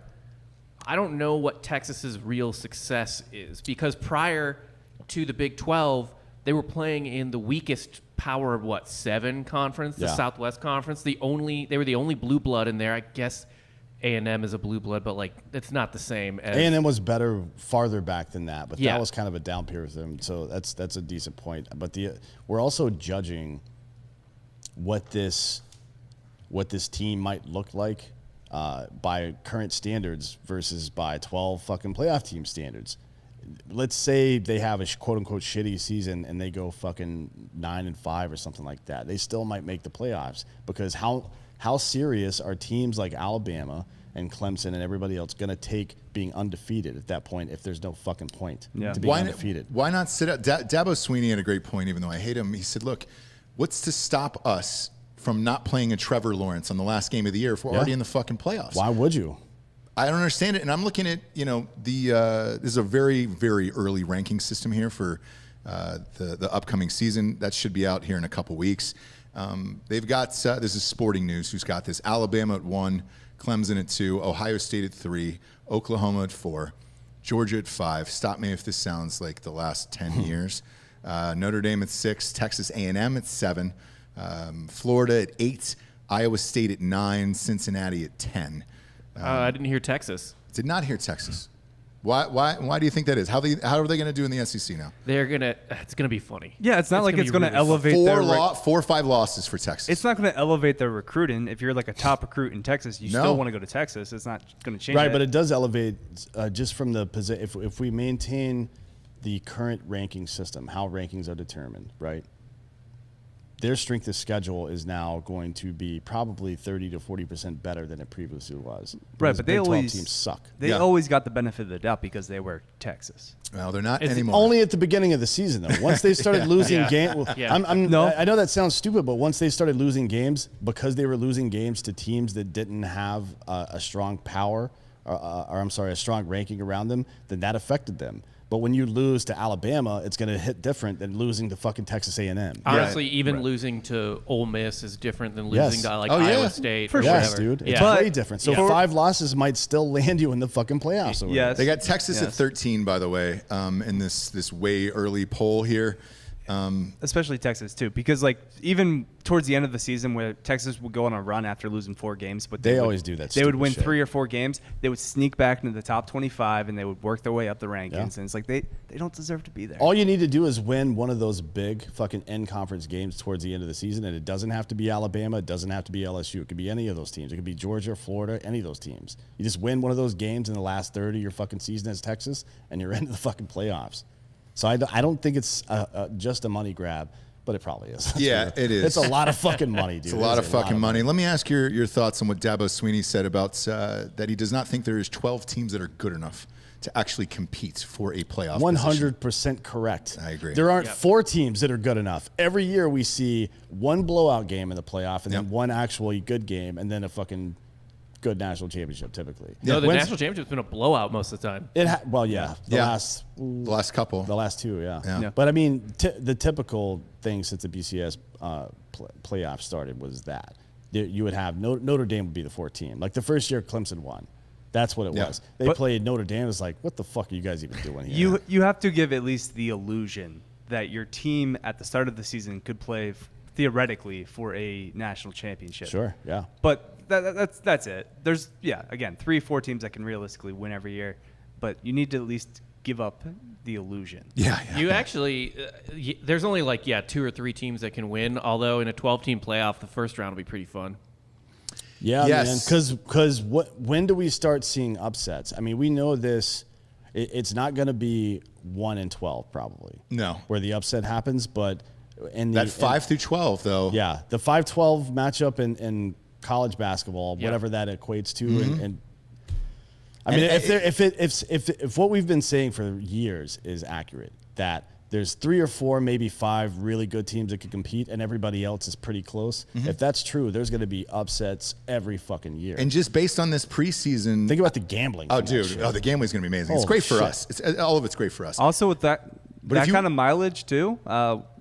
I don't know what Texas's real success is, because prior to the Big 12, they were playing in the weakest Power 7 conference, the Southwest Conference. They were the only blue blood in there. I guess A&M is a blue blood, but it's not the same as A&M was better farther back than that, but Yeah. that was kind of a down period for them. So that's a decent point. But we're also judging what this team might look like by current standards versus by 12 fucking playoff team standards. Let's say they have a quote unquote shitty season and they go fucking 9-5 or something like that. They still might make the playoffs, because how serious are teams like Alabama and Clemson and everybody else going to take being undefeated at that point if there's no fucking point to being undefeated? Why not sit out? Dabo Swinney had a great point, even though I hate him. He said, look, what's to stop us from not playing a Trevor Lawrence on the last game of the year if we're already in the fucking playoffs? Why would you? I don't understand it. And I'm looking at, this is a very, very early ranking system here for the upcoming season. That should be out here in a couple weeks. They've got, this is Sporting News who's got this: Alabama at 1, Clemson at 2, Ohio State at 3, Oklahoma at 4, Georgia at 5. Stop me if this sounds like the last 10 years. Notre Dame at 6, Texas A&M at 7, Florida at 8, Iowa State at 9, Cincinnati at 10. I didn't hear Texas. Did not hear Texas. Why do you think that is? How are they going to do in the SEC now? It's gonna be funny. Yeah, it's not like it's going to elevate 4 or 5 losses for Texas. It's not going to elevate their recruiting. If you're like a top recruit in Texas, you still want to go to Texas. It's not going to change. Right, but it does elevate just from the position. If we maintain the current ranking system, how rankings are determined, right? Their strength of schedule is now going to be probably 30 to 40% better than it previously was. Right, but they Big 12 always teams suck. They always got the benefit of the doubt because they were Texas. Well, they're not anymore. Only at the beginning of the season, though. Once they started losing games, I know that sounds stupid, but once they started losing games, because they were losing games to teams that didn't have a strong power, a strong ranking around them, then that affected them. But when you lose to Alabama, it's going to hit different than losing to fucking Texas A&M. Honestly, even losing to Ole Miss is different than losing to Iowa State. Yes, dude. It's way different. So 5 losses might still land you in the fucking playoffs. Yes. They got Texas at 13, by the way, in this way early poll here. Especially Texas too, because even towards the end of the season, where Texas would go on a run after losing 4 games, but they always do that. They would win 3 or 4 games. They would sneak back into the top 25, and they would work their way up the rankings. And it's like they don't deserve to be there. All you need to do is win one of those big fucking end conference games towards the end of the season, and it doesn't have to be Alabama. It doesn't have to be LSU. It could be any of those teams. It could be Georgia, Florida, any of those teams. You just win one of those games in the last third of your fucking season as Texas, and you're into the fucking playoffs. So I don't think it's just a money grab, but it probably is. Yeah, it is. It's a lot of fucking money, dude. It's a lot of fucking money. Let me ask your thoughts on what Dabo Swinney said about that he does not think there is 12 teams that are good enough to actually compete for a playoff 100% correct. I agree. There aren't 4 teams that are good enough. Every year we see one blowout game in the playoff and then one actually good game and then a fucking good national championship typically. No, the national championship's been a blowout most of the time. The last couple. The last 2, yeah. But I mean, the typical thing since the BCS playoff started was that you would have Notre Dame would be the 4th team. Like the first year Clemson won. That's what it was. They played Notre Dame. It's like, what the fuck are you guys even doing here? You have to give at least the illusion that your team at the start of the season could play theoretically for a national championship. Sure, yeah. But that's it. There's, again, 3-4 teams that can realistically win every year, but you need to at least give up the illusion. You actually, there's only 2 or 3 teams that can win, although in a 12-team playoff, the first round will be pretty fun. Yeah, man, because when do we start seeing upsets? I mean, we know this. It's not going to be 1 in 12 probably. No. Where the upset happens, but that 5 through 12 though. Yeah, the 5-12 matchup in college basketball, whatever that equates to, and I mean, if what we've been saying for years is accurate, that there's 3 or 4, maybe 5 really good teams that could compete, and everybody else is pretty close. If that's true, there's going to be upsets every fucking year. And just based on this preseason, think about the gambling. Oh, dude, the gambling's going to be amazing. It's Holy great for shit. us. All of it's great for us. Also, with that if you- kind of mileage too,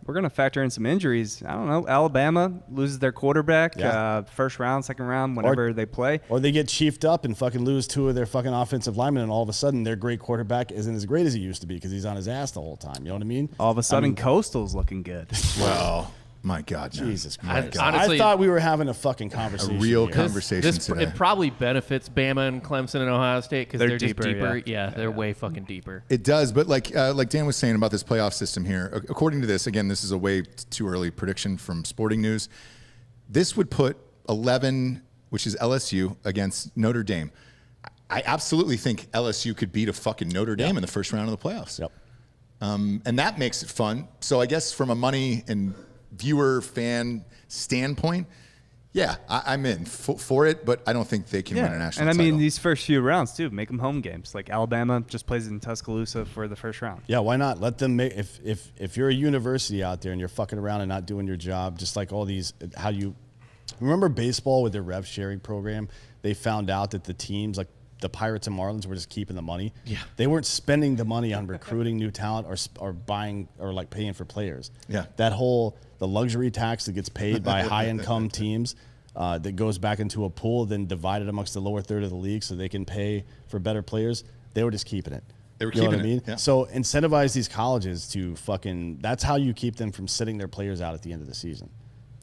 we're going to factor in some injuries. I don't know. Alabama loses their quarterback first round, second round, whenever they play. Or they get chiefed up and fucking lose 2 of their fucking offensive linemen, and all of a sudden their great quarterback isn't as great as he used to be because he's on his ass the whole time. You know what I mean? All of a sudden, Coastal's looking good. Well, my God, man. Jesus My Christ. God. Honestly, I thought we were having a fucking conversation. A real here. conversation today. It probably benefits Bama and Clemson and Ohio State because They're they're just deeper, deeper. Yeah, they're way fucking deeper. It does, but like Dan was saying about this playoff system here, according to this, again, this is a way too early prediction from Sporting News. This would put 11, which is LSU, against Notre Dame. I absolutely think LSU could beat a fucking Notre Dame in the first round of the playoffs. Yep. And that makes it fun. So I guess from a money and viewer fan standpoint, yeah, I'm in for it, but I don't think they can win a national and I mean title. these first few rounds too, make them home games. Like Alabama just plays in Tuscaloosa for the first round. Yeah, why not? Let them make if you're a university out there and you're fucking around and not doing your job, just like all these how you remember baseball with their rev sharing program, they found out that the teams like the Pirates and Marlins were just keeping the money. Yeah. They weren't spending the money on recruiting new talent or buying or like paying for players. Yeah. That whole the luxury tax that gets paid by high income teams that goes back into a pool, then divided amongst the lower third of the league so they can pay for better players. They were just keeping it. They were You know keeping what I mean? it, yeah. So incentivize these colleges to fucking. That's how you keep them from sitting their players out at the end of the season.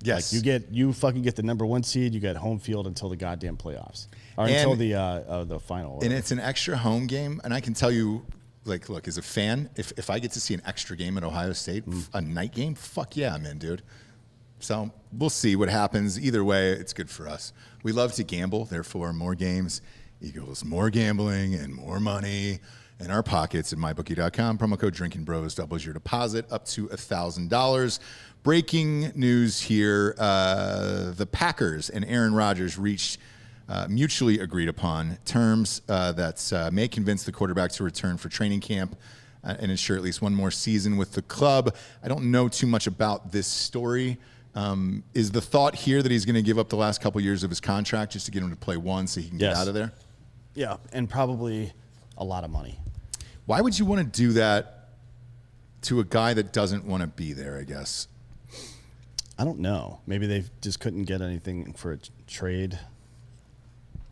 Yes. Like you fucking get the number 1 seed. You get home field until the goddamn playoffs or until the final. And it's an extra home game, and I can tell you, like, look, as a fan, if I get to see an extra game at Ohio State, a night game, fuck yeah, I'm in, dude. So we'll see what happens. Either way, it's good for us. We love to gamble, therefore more games equals more gambling and more money in our pockets at mybookie.com. Promo code Drinkin' Bros doubles your deposit up to $1,000. Breaking news here: the Packers and Aaron Rodgers reached mutually agreed upon terms that may convince the quarterback to return for training camp and ensure at least one more season with the club. I don't know too much about this story. Is the thought here that he's going to give up the last couple years of his contract just to get him to play one so he can get Yes. out of there? Yeah, and probably a lot of money. Why would you want to do that to a guy that doesn't want to be there, I guess? I don't know. Maybe they just couldn't get anything for a trade.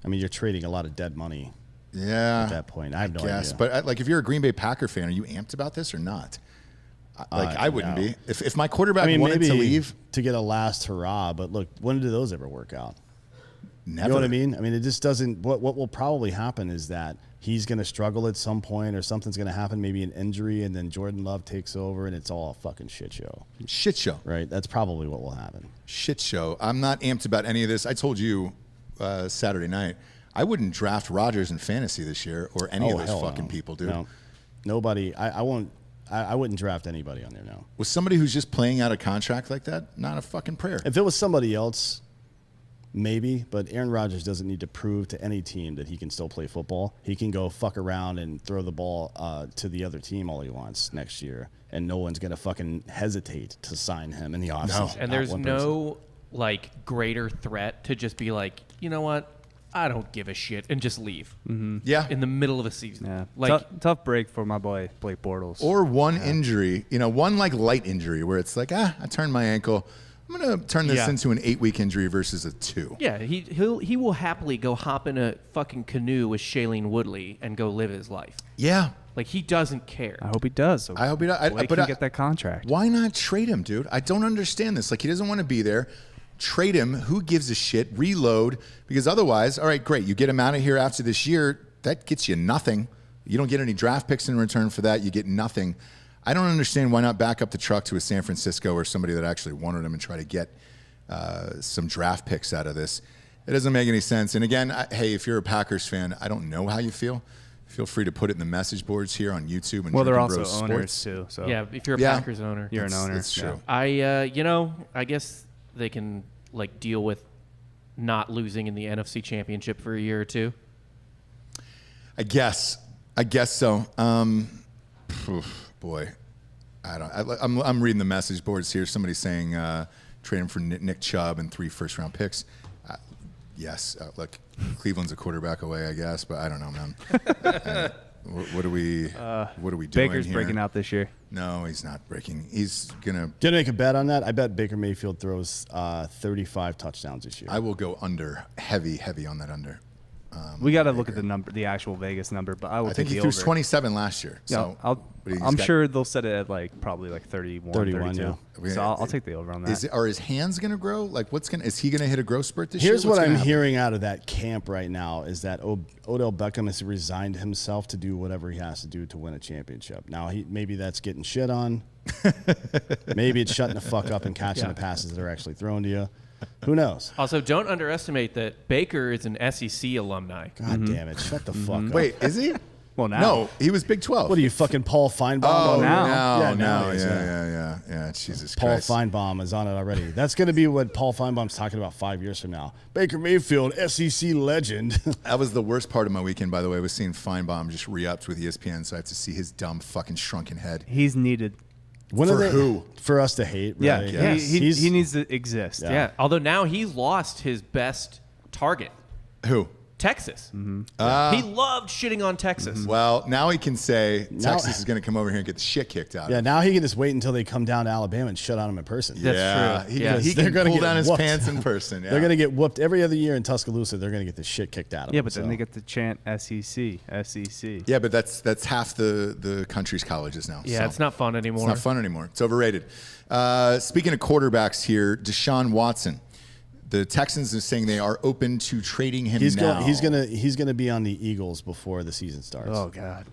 I mean, you're trading a lot of dead money Yeah. at that point. I have no Yes, idea. but like if you're a Green Bay Packer fan, are you amped about this or not? I wouldn't no. be. If my quarterback I mean, wanted maybe to leave, to get a last hurrah, but look, when do those ever work out? never. You know what I mean? I mean, it just doesn't. What will probably happen is that he's going to struggle at some point, or something's going to happen, maybe an injury, and then Jordan Love takes over, and it's all a fucking shit show, Shit show. right? That's probably what will happen. Shit show. I'm not amped about any of this. I told you Saturday night, I wouldn't draft Rodgers in fantasy this year or any of those hell fucking no. people, dude. No, nobody. I won't. I wouldn't draft anybody on there now. With somebody who's just playing out a contract like that, not a fucking prayer. If it was somebody else, maybe. But Aaron Rodgers doesn't need to prove to any team that he can still play football. He can go fuck around and throw the ball to the other team all he wants next year, and no one's gonna fucking hesitate to sign him in the offseason. And there's no like greater threat to just be like, you know what? I don't give a shit and just leave Yeah. in the middle of a season. Yeah, Like tough break for my boy Blake Bortles. Or one injury, one like light injury where it's like, I turned my ankle. I'm going to turn this Yeah. into an 8-week injury versus a 2. yeah, he will happily go hop in a fucking canoe with Shailene Woodley and go live his life. Yeah. Like he doesn't care. I hope he does. So I hope he does. Blake But can get that contract. Why not trade him, dude? I don't understand this. Like, he doesn't want to be there. Trade him. Who gives a shit? Reload. Because otherwise, all right, great. You get him out of here after this year. That gets you nothing. You don't get any draft picks in return for that. You get nothing. I don't understand why not back up the truck to a San Francisco or somebody that actually wanted him and try to get some draft picks out of this. It doesn't make any sense. And again, hey, if you're a Packers fan, I don't know how you feel. Feel free to put it in the message boards here on YouTube. And Well, they're Drinkin' also Bros owners Sports. too. So Yeah, if you're a Yeah. Packers owner. you're an owner. That's true. I guess they can like deal with not losing in the NFC Championship for a year or two. I guess so. Boy, I'm reading the message boards here. Somebody's saying trade him for Nick Chubb and 3 first-round picks. Yes, look, Cleveland's a quarterback away, I guess, but I don't know, man. What are we doing Baker's here? breaking out this year. No, he's not breaking. He's gonna. Did I make a bet on that? I bet Baker Mayfield throws 35 touchdowns this year. I will go under, heavy on that under. We got to look at the number, the actual Vegas number, but I will I think take he the threw over. 27 last year. So I'm sure they'll set it at probably 31, 31, 32. yeah. So I'll take the over on that. Are his hands gonna grow? Like, is he gonna hit a growth spurt this Here's year? what I'm hearing out of that camp right now is that Odell Beckham has resigned himself to do whatever he has to do to win a championship. Now, maybe that's getting shit on. Maybe it's shutting the fuck up and catching the passes that are actually thrown to you. Who knows? Also, don't underestimate that Baker is an SEC alumni. God damn it. Shut the fuck up. Wait, is he? Well, now. No, he was Big 12. What are you, fucking Paul Feinbaum? Oh, now. now. he is, Yeah. Jesus Paul Christ. Feinbaum is on it already. That's going to be what Paul Feinbaum's talking about 5 years from now. Baker Mayfield, SEC legend. That was the worst part of my weekend, by the way, was seeing Feinbaum just re-upped with ESPN, so I have to see his dumb fucking shrunken head. He's needed. When For are they, who? For us to hate, Yeah, really. Yes. he needs to exist. Yeah. Although now he's lost his best target, Who? Texas. Mm-hmm. He loved shitting on Texas. Well, now he can say Now- Texas is going to come over here and get the shit kicked out of Yeah, him. now he can just wait until they come down to Alabama and shut on him in person. That's true. He, Yeah. he They're can gonna pull get down his whooped. pants in person. Yeah. They're going to get whooped every other year in Tuscaloosa. They're going to get the shit kicked out of them. Yeah, but then so. they get to chant SEC, SEC. Yeah, but that's half the country's colleges now. Yeah, so. it's not fun anymore. It's not fun anymore. It's overrated. Speaking of quarterbacks here, Deshaun Watson. The Texans are saying they are open to trading him now. He's gonna be on the Eagles before the season starts. Oh, God.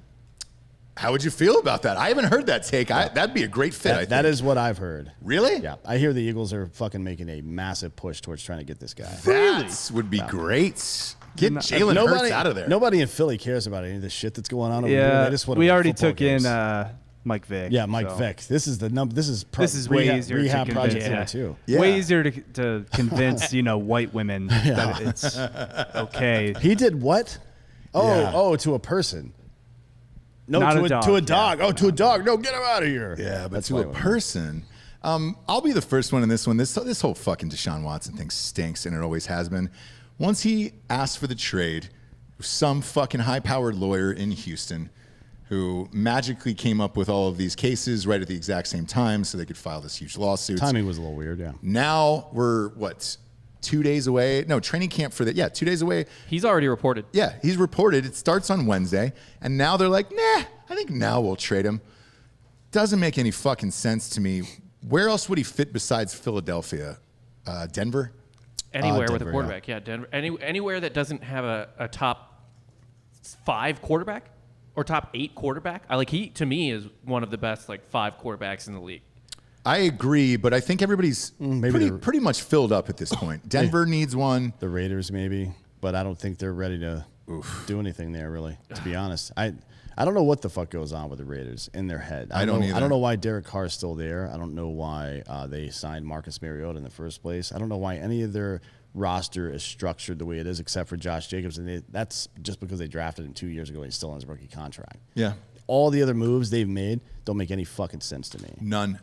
How would you feel about that? I haven't heard that take. That'd be a great fit, I think. That is what I've heard. Really? Yeah, I hear the Eagles are fucking making a massive push towards trying to get this guy. That would be great. Get Jalen Hurts out of there. Nobody in Philly cares about any of the shit that's going on over there. Yeah, They just wanna we win already football took games. in Mike Vick. Yeah, Mike so. Vick. This is the number. This is way rehab, easier rehab to project convince. number 2. Yeah. Way easier to convince white women that it's okay. He did what? Yeah. To a person. No, Not to a dog, to a yeah. dog. Oh, to a dog. No, get him out of here. Yeah, but That's to a white women. person, I'll be the first one in this one. This whole fucking Deshaun Watson thing stinks, and it always has been. Once he asked for the trade, some fucking high-powered lawyer in Houston who magically came up with all of these cases right at the exact same time so they could file this huge lawsuit. Timing was a little weird, yeah. Now we're, 2 days away? No, training camp for that. Yeah, 2 days away. He's already reported. Yeah, he's reported. It starts on Wednesday, and now they're like, nah, I think now we'll trade him. Doesn't make any fucking sense to me. Where else would he fit besides Philadelphia? Denver? Anywhere with Denver, a quarterback. Yeah, Denver. Anywhere that doesn't have a top 5 quarterback or top 8 quarterback. He, to me, is one of the best 5 quarterbacks in the league. I agree, but I think everybody's maybe pretty much filled up at this point. Denver needs one. The Raiders maybe, but I don't think they're ready to do anything there, really, to be honest. I don't know what the fuck goes on with the Raiders in their head. I don't either. I don't know why Derek Carr is still there. I don't know why they signed Marcus Mariota in the first place. I don't know why any of their roster is structured the way it is, except for Josh Jacobs, and that's just because they drafted him 2 years ago and he's still on his rookie contract. Yeah. All the other moves they've made don't make any fucking sense to me. None.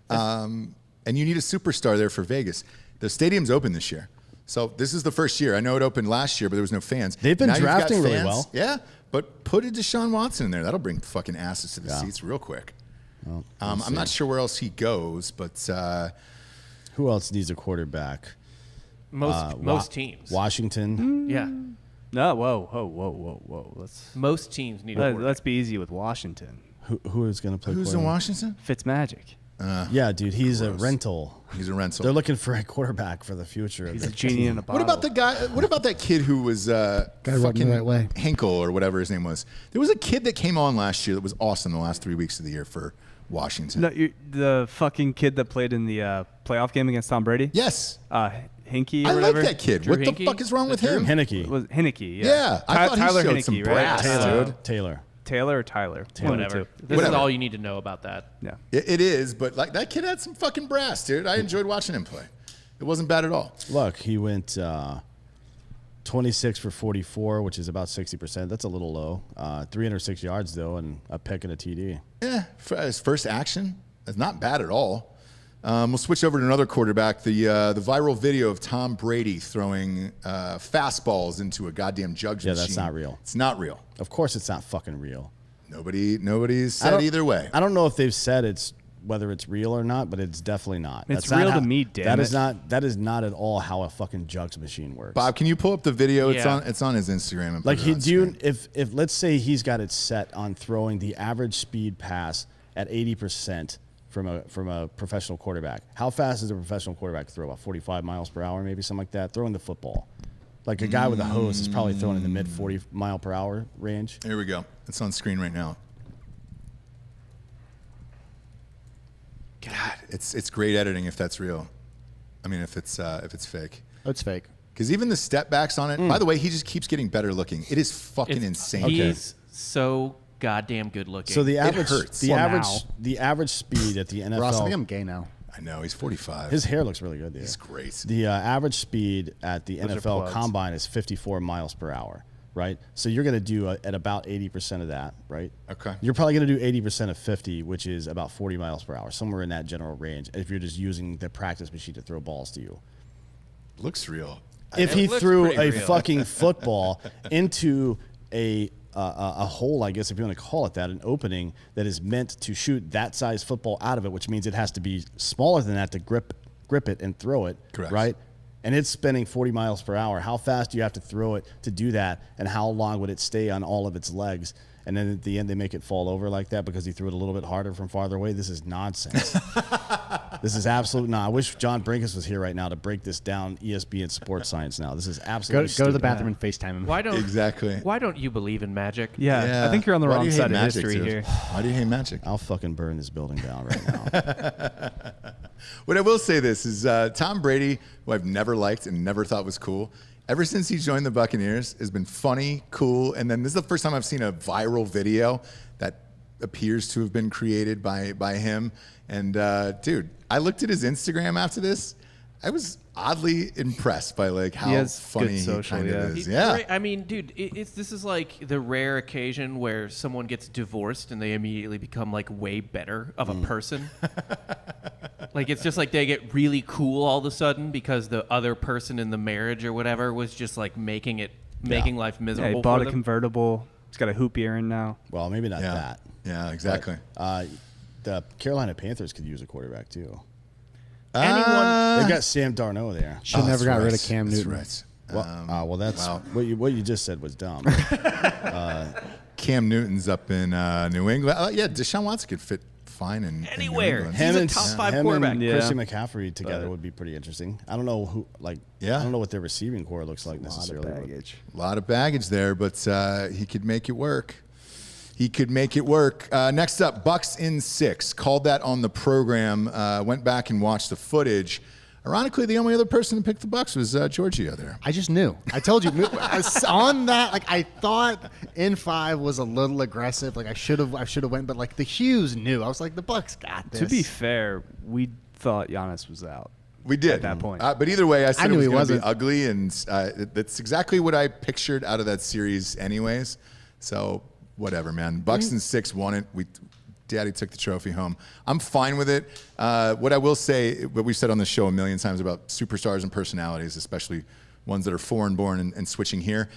And you need a superstar there for Vegas. The stadium's open this year. So this is the first year. I know it opened last year, but there was no fans. They've been Now you've got drafting really fans. well. Yeah, but put a Deshaun Watson in there. That'll bring fucking asses to the seats real quick. Well, I'm not sure where else he goes, but who else needs a quarterback? Most teams. Washington. Yeah. No, whoa. Most teams need a quarterback. Let's be easy with Washington. Who is going to play who's in quarterback? Washington? Fitzmagic. Yeah, dude, he's a rental. He's a rental. They're looking for a quarterback for the future. Of He's their a genie in a bottle. What about the guy? What about that kid who was rubbed me fucking the right way. Hinkle or whatever his name was? There was a kid that came on last year that was awesome the last 3 weeks of the year for Washington. No, the fucking kid that played in the playoff game against Tom Brady? Yes, Hinkie or I whatever? like that kid. Drew What the Hinkie? fuck is wrong with Drew? him? Henneke. Was Hinkie, yeah. Yeah, I thought he Tyler showed Hinkie, some right? brass, Taylor. dude. Taylor or Tyler? One of the Whatever. two. This Whatever. is all you need to know about that. Yeah. It is, but that kid had some fucking brass, dude. I enjoyed watching him play. It wasn't bad at all. Look, he went 26 for 44, which is about 60%. That's a little low. 306 yards, though, and a pick and a TD. Yeah, for his first action It's not bad at all. We'll switch over to another quarterback. The viral video of Tom Brady throwing fastballs into a goddamn jugs machine. Yeah, that's not real. It's not real. Of course, it's not fucking real. Nobody's said either way. I don't know if they've said whether it's real or not, but it's definitely not. It's That's real not to me, damn it. That is not at all how a fucking jugs machine works. Bob, can you pull up the video? Yeah. It's on his Instagram. And Like put it on screen. if let's say he's got it set on throwing the average speed pass at 80% from a professional quarterback. How fast does a professional quarterback throw? About 45 miles per hour, maybe something like that. Throwing the football, like a guy with a hose is probably throwing in the mid 40 mile per hour range. Here we go. It's on screen right now. God, it's great editing if that's real. I mean, if it's fake. It's fake. Because even the step backs on it. By the way, he just keeps getting better looking. It is fucking insane. He's so goddamn good looking. So the average, hurts. the average speed at the NFL. Ross, I think I'm gay now. I know he's 45. His hair looks really good. Yeah. He's great. The average speed at the are NFL plugs. Combine is 54 miles per hour, right? So you're going to do at about 80% of that, right? Okay. You're probably going to do 80% of 50, which is about 40 miles per hour, somewhere in that general range, if you're just using the practice machine to throw balls to you. Looks real. If It he looks threw pretty a real. fucking football into a hole, I guess if you want to call it that, an opening that is meant to shoot that size football out of it, which means it has to be smaller than that to grip it and throw it, Correct. right? And it's spinning 40 miles per hour. How fast do you have to throw it to do that? And how long would it stay on all of its legs? And then at the end, they make it fall over like that because he threw it a little bit harder from farther away. This is nonsense. This is absolute. No, I wish John Brinkus was here right now to break this down. ESPN Sports Science. Now, this is absolutely. Go to the stupid. bathroom and FaceTime him. Exactly. Why don't you believe in magic? Yeah, I think you're on the Why do wrong you hate side of magic, history dude? here. Why do you hate magic? I'll fucking burn this building down right now. What I will say this is Tom Brady, who I've never liked and never thought was cool, ever since he joined the Buccaneers, has been funny, cool, and then this is the first time I've seen a viral video that appears to have been created by him. And dude, I looked at his Instagram after this. I was oddly impressed by like how has funny good he social, kind yeah. of is. Yeah. I mean, dude, this is like the rare occasion where someone gets divorced and they immediately become like way better of a person. Like it's just like they get really cool all of a sudden because the other person in the marriage or whatever was just like making life Yeah, miserable he bought for a them. convertible. He's got a hoop ear in now. Well, maybe not Yeah. that. Yeah, exactly. The Carolina Panthers could use a quarterback too. Anyone They've got Sam Darnold there. Should never that's got rid right. of Cam That's Newton. right. Well, that's wow. what you just said was dumb. Cam Newton's up in New England. Yeah, Deshaun Watson could fit fine in Anywhere. In New England. He's a top five him quarterback. and Yeah. Christian McCaffrey together would be pretty interesting. I don't know who I don't know what their receiving core looks like necessarily. but- A lot of baggage there, but he could make it work. He could make it work. Next up, Bucks in 6. Called that on the program. Went back and watched the footage. Ironically, the only other person to pick the Bucks was Giorgio there. I just knew. I told you on that. Like I thought in 5 was a little aggressive. Like I should have went, but like the Hughes knew. I was like the Bucks got this. To be fair, we thought Giannis was out. We did At that point. but either way, I said I it knew was he going to be wasn't. ugly, and that's exactly what I pictured out of that series, anyways. So whatever, man. Bucks in 6 won it. Daddy took the trophy home. I'm fine with it. What I will say, what we've said on the show a million times about superstars and personalities, especially ones that are foreign-born and switching here,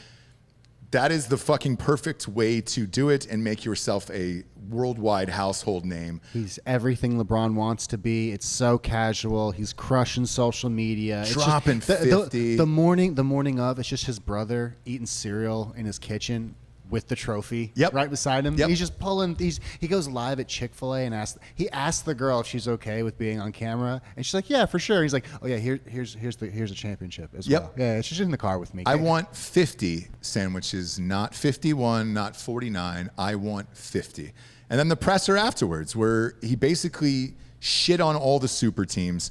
that is the fucking perfect way to do it and make yourself a worldwide household name. He's everything LeBron wants to be. It's so casual. He's crushing social media. It's just- Dropping 50. The morning of, it's just his brother eating cereal in his kitchen with the trophy right beside him. Yep. He's just pulling. He goes live at Chick-fil-A and asks the girl if she's okay with being on camera, and she's like, yeah, for sure. He's like, oh yeah, here's a championship as Yep. well. Yeah, she's in the car with me. I want 50 sandwiches, not 51, not 49. I want 50. And then the presser afterwards, where he basically shit on all the super teams,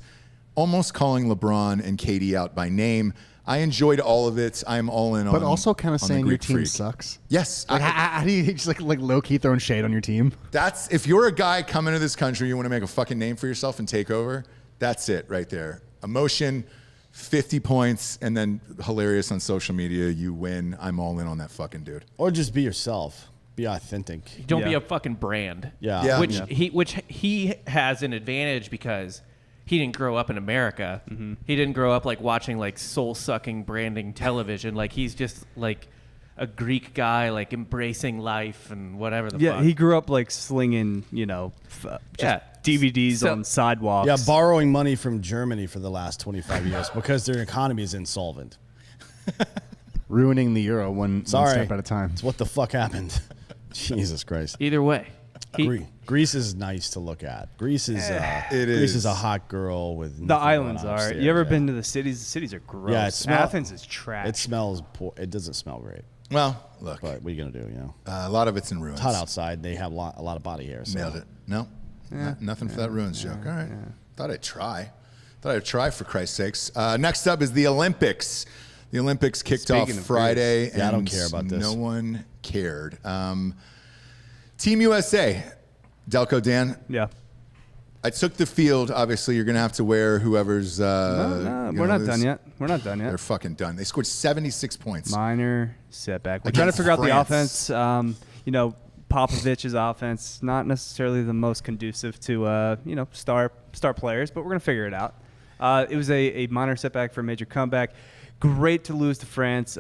almost calling LeBron and KD out by name. I enjoyed all of it. I'm all in on. But also kind of on the saying your Greek team freak. sucks. Yes. Like, how do you just like low key throwing shade on your team? That's if you're a guy coming to this country, you want to make a fucking name for yourself and take over. That's it right there. Emotion, 50 points, and then hilarious on social media. You win. I'm all in on that fucking dude. Or just be yourself. Be authentic. Don't be a fucking brand. Yeah. Which he has an advantage because he didn't grow up in America. He didn't grow up like watching like soul-sucking branding television. Like he's just like a Greek guy, like embracing life and whatever the fuck. He grew up like slinging, DVDs on sidewalks. Yeah, borrowing money from Germany for the last 25 years because their economy is insolvent. Ruining the euro one step at a time. It's what the fuck happened. Jesus Christ. Either way. Greece is nice to look at. Greece is Greece is a hot girl with the islands are. You ever been to the cities? The cities are gross. Yeah, Athens is trash. It smells poor. It doesn't smell great. Well, look. But what are you gonna do? A lot of it's in ruins. It's hot outside. They have a lot of body hair. So. Nailed it. No, nothing for that ruins joke. All right. Thought I'd try. For Christ's sakes. Next up is the Olympics. The Olympics kicked off Friday, and I don't care about this. No one cared. Team USA, Delco Dan. Yeah. I took the field. Obviously, you're going to have to wear whoever's. No, we're not done yet. They're fucking done. They scored 76 points. Minor setback. We're trying to figure out the offense. Popovich's offense, not necessarily the most conducive to star players, but we're going to figure it out. It was a minor setback for a major comeback. Great to lose to France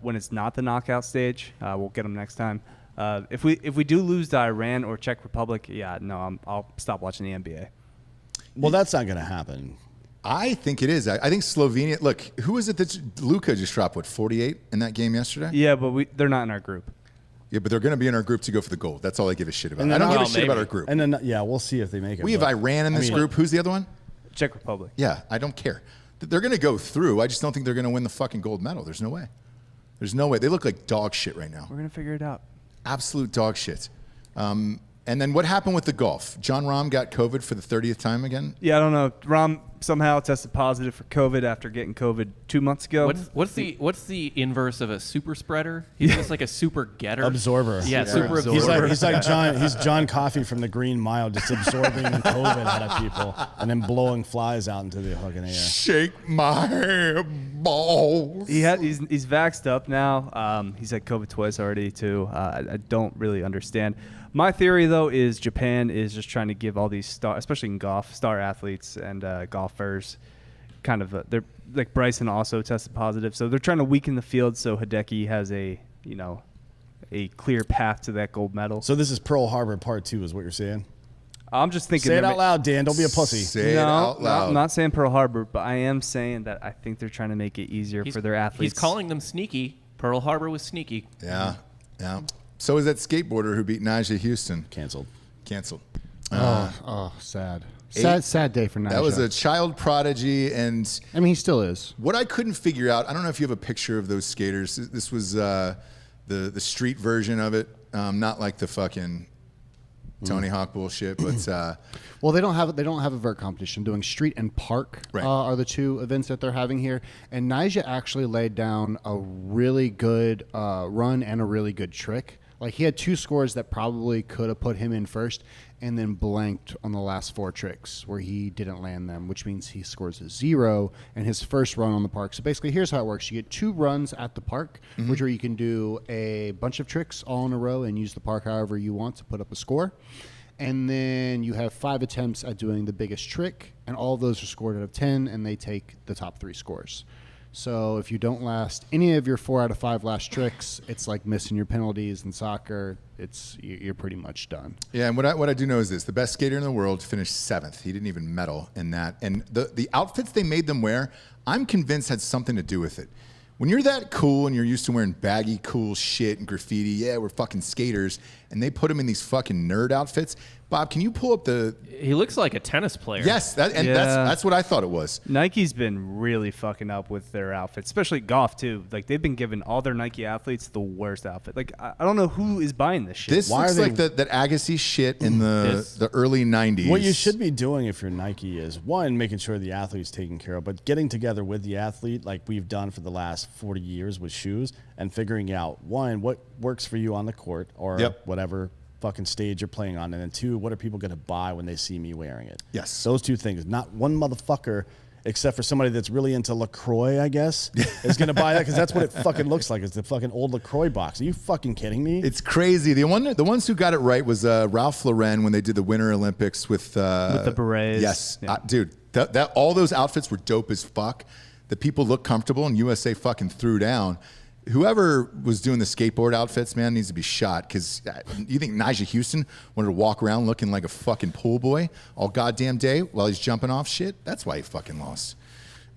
when it's not the knockout stage. We'll get them next time. If we do lose to Iran or Czech Republic, I'll stop watching the NBA. Well, that's not going to happen. I think it is. I think Slovenia. Look, who is it that Luka just dropped? 48 in that game yesterday? Yeah, but they're not in our group. Yeah, but they're going to be in our group to go for the gold. That's all I give a shit about. I don't give a shit about our group. And then we'll see if they make it. We have Iran in this group. Who's the other one? Czech Republic. Yeah, I don't care. They're going to go through. I just don't think they're going to win the fucking gold medal. There's no way. They look like dog shit right now. We're going to figure it out. Absolute dog shit. And then what happened with the golf? John Rahm got COVID for the 30th time again? Yeah, I don't know. Rahm somehow tested positive for COVID after getting COVID 2 months ago. What's the inverse of a super spreader? He's just like a super getter. Absorber. Yeah, super absorber. He's like John. He's John Coffey from the Green Mile, just absorbing COVID out of people and then blowing flies out into the fucking air. Shake my balls. He's vaxxed up now. He's had COVID twice already too. I don't really understand. My theory, though, is Japan is just trying to give all these especially in golf, star athletes and golfers, kind of they're like Bryson also tested positive, so they're trying to weaken the field so Hideki has a clear path to that gold medal. So this is Pearl Harbor Part 2, is what you're saying? I'm just thinking. Say it out loud, Dan. Don't be a pussy. Say it out loud. I'm not saying Pearl Harbor, but I am saying that I think they're trying to make it easier for their athletes. He's calling them sneaky. Pearl Harbor was sneaky. Yeah. So is that skateboarder who beat Najee Houston. Canceled. Sad. Sad day for Najee. That was a child prodigy, and I mean, he still is. What I couldn't figure out, I don't know if you have a picture of those skaters. This was the street version of it, not like the fucking Tony Hawk bullshit, but well, they don't have a vert competition. Doing street and park are the two events that they're having here. And Najee actually laid down a really good run and a really good trick. Like, he had two scores that probably could have put him in first, and then blanked on the last four tricks where he didn't land them, which means he scores a 0 in his first run on the park. So basically, here's how it works. You get 2 runs at the park, which where you can do a bunch of tricks all in a row and use the park however you want to put up a score. And then you have 5 attempts at doing the biggest trick, and all of those are scored out of 10, and they take the top 3 scores. So if you don't last any of your 4 out of 5 last tricks, it's like missing your penalties in soccer. You're pretty much done. Yeah, and what I do know is this: the best skater in the world finished 7th. He didn't even medal in that. And the outfits they made them wear, I'm convinced had something to do with it. When you're that cool and you're used to wearing baggy, cool shit and graffiti, yeah, we're fucking skaters, and they put them in these fucking nerd outfits. Bob, can you pull up He looks like a tennis player. Yes, that's what I thought it was. Nike's been really fucking up with their outfits, especially golf too. Like, they've been giving all their Nike athletes the worst outfit. Like, I don't know who is buying this shit. This looks like that Agassi shit in the early 90s. What you should be doing if you're Nike is, one, making sure the athlete's taken care of, but getting together with the athlete like we've done for the last 40 years with shoes and figuring out, one, what works for you on the court or whatever fucking stage you're playing on, and then 2, what are people going to buy when they see me wearing it? Yes. Those 2 things. Not one motherfucker except for somebody that's really into LaCroix, I guess, is going to buy that because that's what it fucking looks like. It's the fucking old LaCroix box. Are you fucking kidding me? It's crazy. The ones who got it right was Ralph Lauren when they did the Winter Olympics with the berets. Yes, Yeah. dude. That all those outfits were dope as fuck. The people looked comfortable, and USA fucking threw down. Whoever was doing the skateboard outfits, man, needs to be shot. Because you think Nyjah Houston wanted to walk around looking like a fucking pool boy all goddamn day while he's jumping off shit? That's why he fucking lost.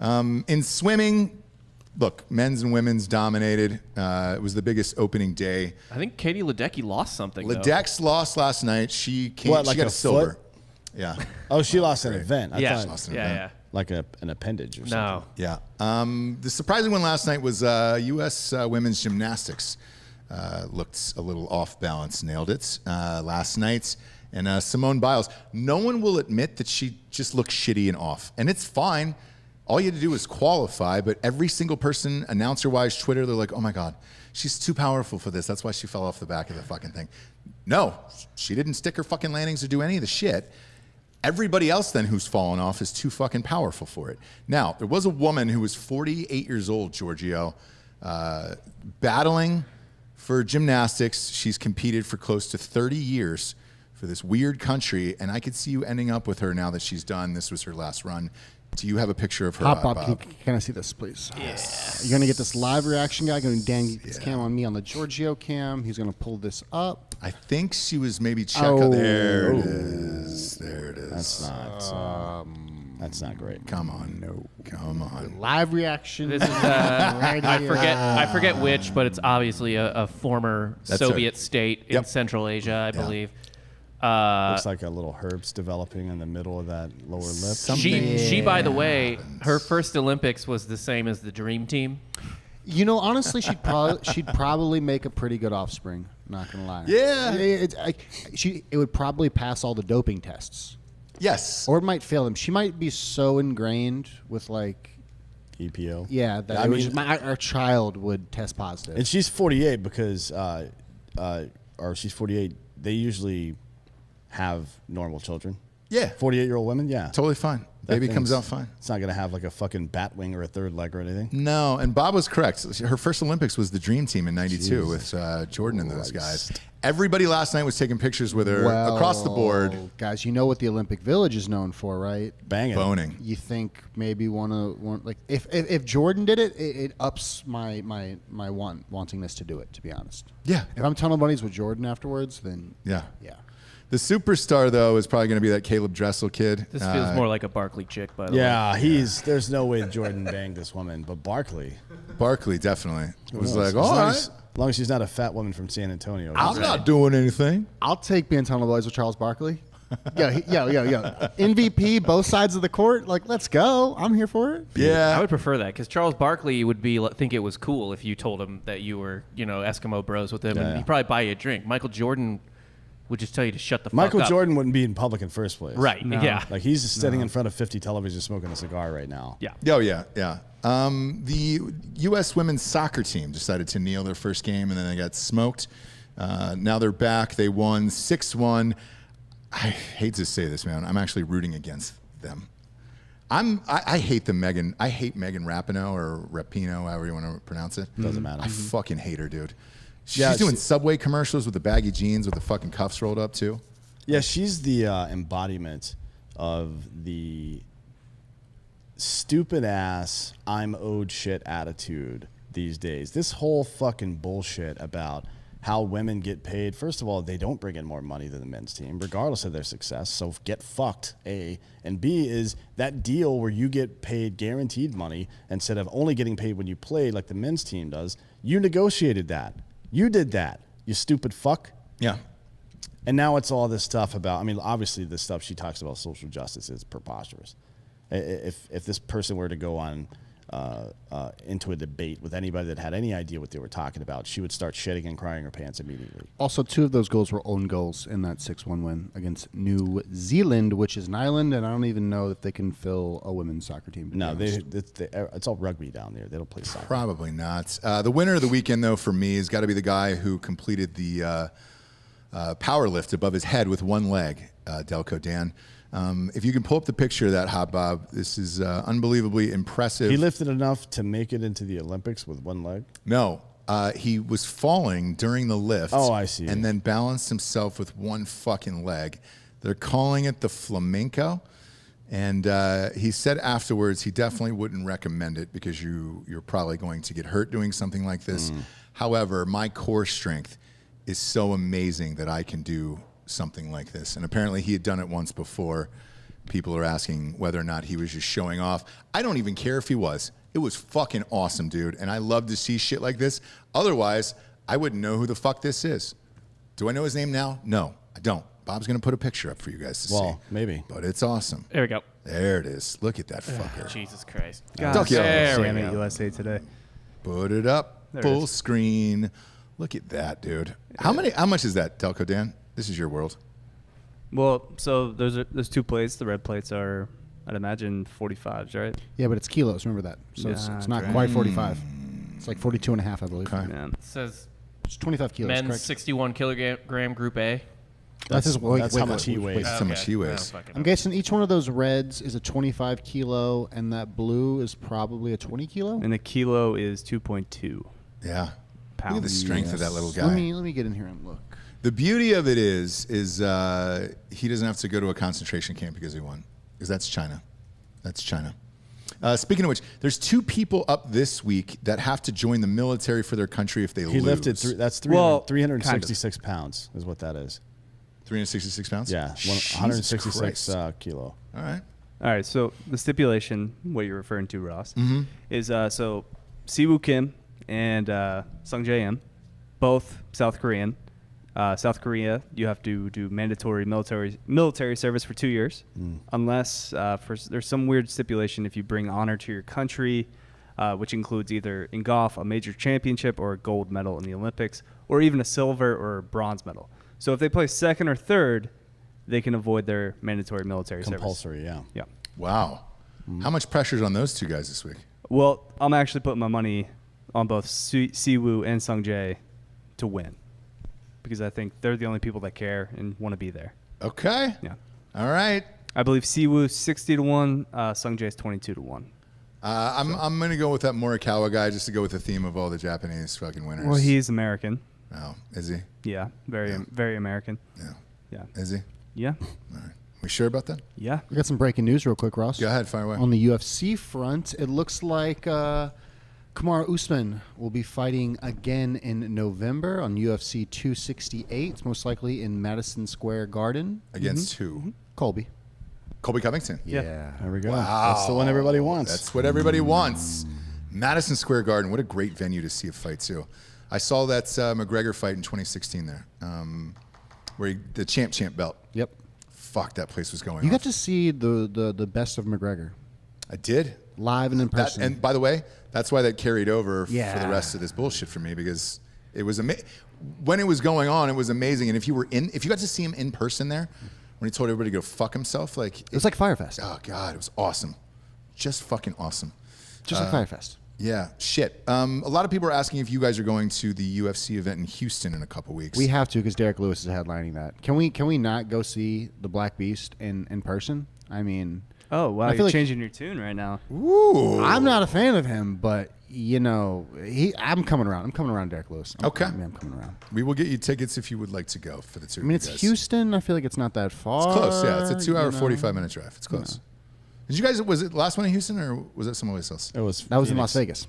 In swimming, look, men's and women's dominated. It was the biggest opening day. I think Katie Ledecky lost something. Ledeck's lost last night. She came. What, she like got a a silver. foot? Yeah. Oh, she lost an event. I Yeah, thought lost an yeah, event. like an appendage or something. No. Yeah. The surprising one last night was U.S. Women's gymnastics. Looked a little off balance, nailed it last night. And Simone Biles, no one will admit that she just looked shitty and off. And it's fine. All you had to do was qualify, but every single person, announcer-wise, Twitter, they're like, oh my God, she's too powerful for this. That's why she fell off the back of the fucking thing. No, she didn't stick her fucking landings or do any of the shit. Everybody else then who's fallen off is too fucking powerful for it. Now, there was a woman who was 48 years old, Giorgio, battling for gymnastics. She's competed for close to 30 years for this weird country, and I could see you ending up with her now that she's done. This was her last run. Do you have a picture of her? Hop Bob, can I see this, please? Yes. You're going to get this live reaction guy going to dang this cam on me on the Giorgio cam. He's going to pull this up. I think she was maybe There it is. There it is. That's not great. Come on. No. Come on. Live reaction. This is right here. I forget which, but it's obviously a former That's Soviet state in Yep. Central Asia, I believe. Looks like a little herbs developing in the middle of that lower lip. She, by the way, her first Olympics was the same as the Dream Team. You know, honestly, she'd probably make a pretty good offspring. Not gonna lie. Yeah. It would probably pass all the doping tests, Yes. or it might fail them. She might be so ingrained with like, EPO. yeah, that I it would mean- just, our child would test positive. And she's 48 because, or she's 48. They usually have normal children. Yeah. 48-year-old women, yeah. Totally fine. That Baby comes thing's- out fine. It's not going to have like a fucking bat wing or a third leg or anything. No, and Bob was correct. Her first Olympics was the Dream Team in '92 with Jordan and those guys. Everybody last night was taking pictures with her across the board. Guys, you know what the Olympic Village is known for, right? Banging. Boning. You think maybe like if Jordan did it, it ups my wantingness to do it. To be honest, Yeah. If I'm tunnel buddies with Jordan afterwards, then Yeah. yeah. The superstar, though, is probably going to be that Caleb Dressel kid. This feels more like a Barkley chick, by the way. Yeah, there's no way Jordan banged this woman, but Barkley. Barkley, definitely. It was like, as all long right. as long as she's not a fat woman from San Antonio. I'm not doing anything. I'll take being tunnel buddies with Charles Barkley. Yo, MVP, both sides of the court. Like, let's go. I'm here for it. Yeah. I would prefer that because Charles Barkley would think it was cool if you told him that you were, Eskimo bros with him, and he'd probably buy you a drink. Michael Jordan would just tell you to shut the fuck up. Michael Jordan wouldn't be in public in first place. Right, yeah. Like he's just sitting in front of 50 televisions smoking a cigar right now. Yeah. Oh, yeah, yeah. The U.S. women's soccer team decided to kneel their first game, and then they got smoked. Now they're back. They won 6-1. I hate to say this, man. I'm actually rooting against them. I hate Megan Rapinoe or Rapinoe, however you want to pronounce it. Doesn't matter. I fucking hate her, dude. Yeah, She's doing Subway commercials with the baggy jeans with the fucking cuffs rolled up, too. Yeah, she's the embodiment of the stupid ass I'm owed shit attitude these days. This whole fucking bullshit about how women get paid. First of all, they don't bring in more money than the men's team, regardless of their success. So get fucked, A. And B is that deal where you get paid guaranteed money instead of only getting paid when you play like the men's team does. You negotiated that. You did that, you stupid fuck. Yeah. And now it's all this stuff about, I mean, obviously the stuff she talks about social justice is preposterous. If this person were to go on into a debate with anybody that had any idea what they were talking about, she would start shitting and crying her pants immediately. Also, 2 of those goals were own goals in that 6-1 win against New Zealand, which is an island, and I don't even know if they can fill a women's soccer team. No, it's all rugby down there. They don't play soccer. Probably not. The winner of the weekend, though, for me, has got to be the guy who completed the power lift above his head with one leg, Delco Dan. If you can pull up the picture of that, Hot Bob, this is unbelievably impressive. He lifted enough to make it into the Olympics with one leg? No. He was falling during the lift. Oh, I see. And then balanced himself with one fucking leg. They're calling it the flamenco. And he said afterwards he definitely wouldn't recommend it because you're probably going to get hurt doing something like this. However, my core strength is so amazing that I can do something like this. And apparently he had done it once before. People are asking whether or not he was just showing off. I don't even care if he was. It was fucking awesome, dude. And I love to see shit like this. Otherwise, I wouldn't know who the fuck this is. Do I know his name now? No, I don't. Bob's going to put a picture up for you guys to see. Well, maybe. But it's awesome. There we go. There it is. Look at that fucker. Jesus Christ. God Duck yo. damn it, USA Today. Put it up. There it Full is. screen. Look at that, dude. How much is that, Delco Dan? This is your world. Well, so there's 2 plates. The red plates are, I'd imagine, 45s, right? Yeah, but it's kilos. Remember that. So it's Yeah, not right. quite 45. It's like 42 and a half, I believe. Okay. Yeah. It says It's 25 kilos, men's correct? 61 kilogram group A. That's his weight. That's how much he weighs. That's how much he I weighs. don't fucking I'm know. guessing each one of those reds is a 25 kilo, and that blue is probably a 20 kilo. And the kilo is 2.2 Yeah. Look pounds. at the strength of that little guy. Let me get in here and look. The beauty of it is he doesn't have to go to a concentration camp because he won. Because that's China. That's China. Speaking of which, there's 2 people up this week that have to join the military for their country if they lose. He lifted, that's 366 pounds is what that is. 366 pounds? Yeah, Jesus 166 Christ. kilo. All right. All right, so the stipulation, what you're referring to, Ross, is so Siwoo Kim and Sung Jae Im, both South Korean. South Korea, you have to do mandatory military service for 2 years, unless there's some weird stipulation if you bring honor to your country, which includes either in golf a major championship or a gold medal in the Olympics, or even a silver or bronze medal. So if they place second or third, they can avoid their mandatory military Compulsory, service. yeah. Yeah. Wow. How much pressure's on those 2 guys this week? Well, I'm actually putting my money on both Siwoo and Sung Jae to win, because I think they're the only people that care and want to be there. Okay. Yeah. All right. I believe Siwoo 60-1, Sung Jae's 22-1. I'm going to go with that Morikawa guy just to go with the theme of all the Japanese fucking winners. Well, he's American. Oh, is he? Yeah, very American. Yeah. Yeah. Is he? Yeah. All right. We sure about that? Yeah. We got some breaking news real quick, Ross. Go ahead, fire away. On the UFC front, it looks like Kamaru Usman will be fighting again in November on UFC 268, most likely in Madison Square Garden. Against who? Colby. Colby Covington. Yeah. There we go. Wow. That's the one everybody wants. That's what everybody wants. Madison Square Garden. What a great venue to see a fight, too. I saw that McGregor fight in 2016 there, where the champ belt. Yep. Fuck, that place was going You off. got to see the best of McGregor I did. live and in person. And by the way, that's why that carried over for the Yeah. rest of this bullshit for me, because it was when it was going on, it was amazing. And if you got to see him in person there, when he told everybody to go fuck himself, like it was like Firefest. oh god, it was awesome, just fucking awesome. Just like Firefest. Yeah, shit. A lot of people are asking if you guys are going to the UFC event in Houston in a couple weeks. We have to because Derek Lewis is headlining that. Can we not go see the Black Beast in person? I mean, Oh, wow. I feel You're like- changing your tune right now. Ooh. I'm not a fan of him, but I'm coming around. I'm coming around, Derek Lewis. I'm coming around. We will get you tickets if you would like to go for the 2 I mean, of it's you guys. Houston. I feel like it's not that far. It's close, yeah. It's a 2 hour, you know? 45-minute drive. It's close. Did you guys, was it the last one in Houston or was it somewhere else? It was That was in Phoenix. Las Vegas.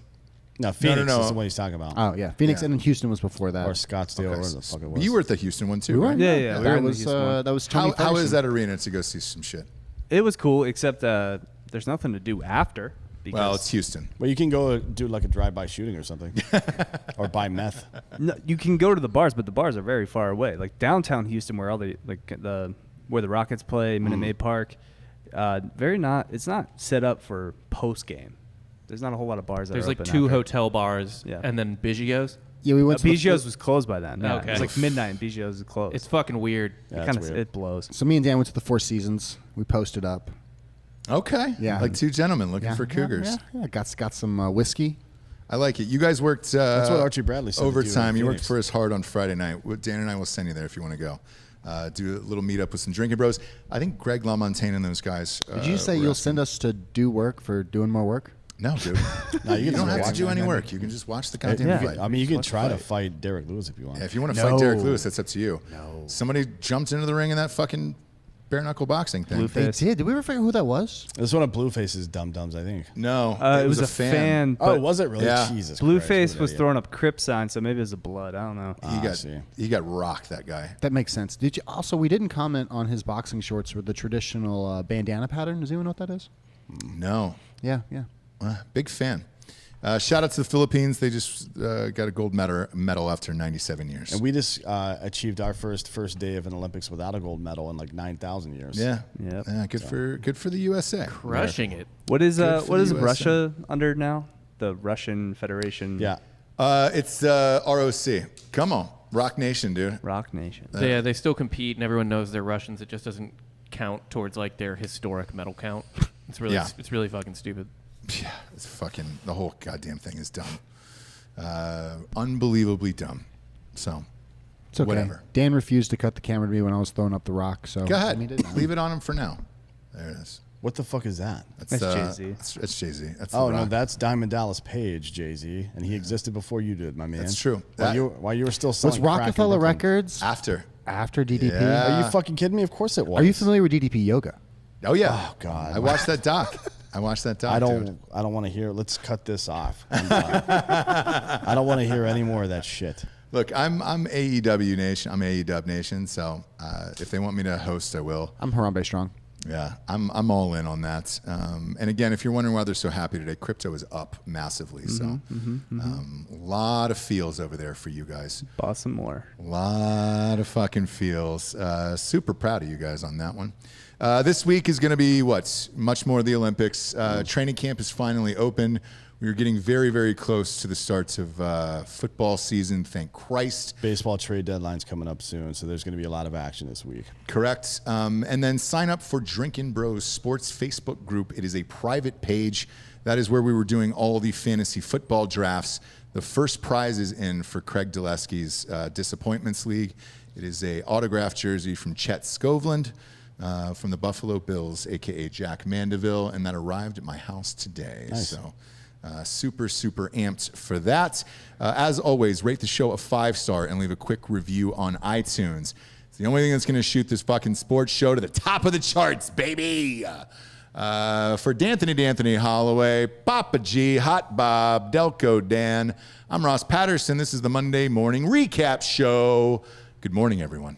No, Phoenix no. is the one he's talking about. Oh yeah, Phoenix Yeah. and then Houston was before that. Or Scottsdale, Okay, or so- the fuck it was. You were at the Houston one too, We were? right? Yeah, yeah. we were that in the was Houston one. that was Tony How is Ferguson. that arena to go see some shit? It was cool, except there's nothing to do after. Because Well, it's Houston. Well, you can go do like a drive-by shooting or something, or buy meth. No, you can go to the bars, but the bars are very far away. Like downtown Houston, where all where the Rockets play, Minute Maid Park, it's not set up for post game. There's not a whole lot of bars that There's are like open 2 after. hotel bars Yeah. and then Biggio's. Yeah, we went to the- Biggio's was closed by then. Yeah. Okay. It was like midnight and Biggio's was closed. It's fucking weird. Yeah, it kind it's of weird. it blows. So me and Dan went to the Four Seasons. We posted up. Okay. Yeah. Like 2 gentlemen looking for cougars. Yeah. Got some whiskey. I like it. You guys worked. That's what Archie Bradley said. Overtime. You worked Phoenix. for us hard on Friday night. Dan and I will send you there if you want to go. Do a little meetup with some drinking bros. I think Greg LaMontagne and those guys. Did you say you'll send us to do work for doing more work? No, dude. No, You don't have to do any watch. work. You can just watch the goddamn fight. I mean, you can try to fight Derek Lewis if you want. Yeah, if you want to fight Derek No. Lewis, that's up to you. No. Somebody jumped into the ring in that fucking bare knuckle boxing thing. They did. Did we ever figure out who that was? It was one of Blueface's dum-dums, I think. No, It was a fan. Oh, but was it really? Yeah. Jesus Blueface Christ, was what an throwing up Crip signs, so maybe it was the blood. I don't know. He got rocked, that guy. That makes sense. Did you also? We didn't comment on his boxing shorts with the traditional bandana pattern. Does anyone know what that is? No. Yeah. Big fan. Shout out to the Philippines. They just got a gold medal after 97 years. And we just achieved our first day of an Olympics without a gold medal in like 9,000 years. Yeah. Yep. Yeah, good for the USA. Crushing it. What is Good for what the is USA. Russia under now? The Russian Federation. Yeah. It's ROC. Come on. Rock Nation, dude. Rock Nation. Yeah, they still compete, and everyone knows they're Russians. It just doesn't count towards like their historic medal count. It's really fucking stupid. Yeah, it's fucking, the whole goddamn thing is dumb. Unbelievably dumb. So, It's okay. whatever. Dan refused to cut the camera to me when I was throwing up the rock. So Go ahead. I mean, it didn't matter. Leave it on him for now. There it is. What the fuck is that? That's Jay-Z. It's Jay-Z. That's Oh The no, Rock. that's Diamond Dallas Page, Jay-Z, and he existed before you did, my man. That's true. While you were still selling Was crack in Rockefeller Brooklyn. Records After. after DDP? Yeah. Are you fucking kidding me? Of course it was. Are you familiar with DDP yoga? Oh, yeah. Oh, God. I watched that doc. I dude. I don't want to hear. Let's cut this off. I don't want to hear any more of that shit. Look, I'm AEW Nation. I'm AEW Nation. So if they want me to host, I will. I'm Harambe Strong. Yeah, I'm all in on that. And again, if you're wondering why they're so happy today, crypto is up massively. So a lot of feels over there for you guys. Boss some more. A lot of fucking feels. Super proud of you guys on that one. This week is going to be much more of the Olympics. Training camp is finally open. We are getting very, very close to the starts of football season. Thank Christ. Baseball trade deadline's coming up soon, so there's going to be a lot of action this week. Correct. And then sign up for Drinkin Bros Sports Facebook group. It is a private page. That is where we were doing all the fantasy football drafts. The first prize is in for Craig Dulesky's Disappointments League. It is a autographed jersey from Chet Skovland from the Buffalo Bills, a.k.a. Jack Mandeville, and that arrived at my house today. Nice. So super, super amped for that. As always, rate the show a 5-star and leave a quick review on iTunes. It's the only thing that's going to shoot this fucking sports show to the top of the charts, baby. For D'Anthony Hollaway, Papa G, Hot Bob, Delco Dan, I'm Ross Patterson. This is the Monday Morning Recap Show. Good morning, everyone.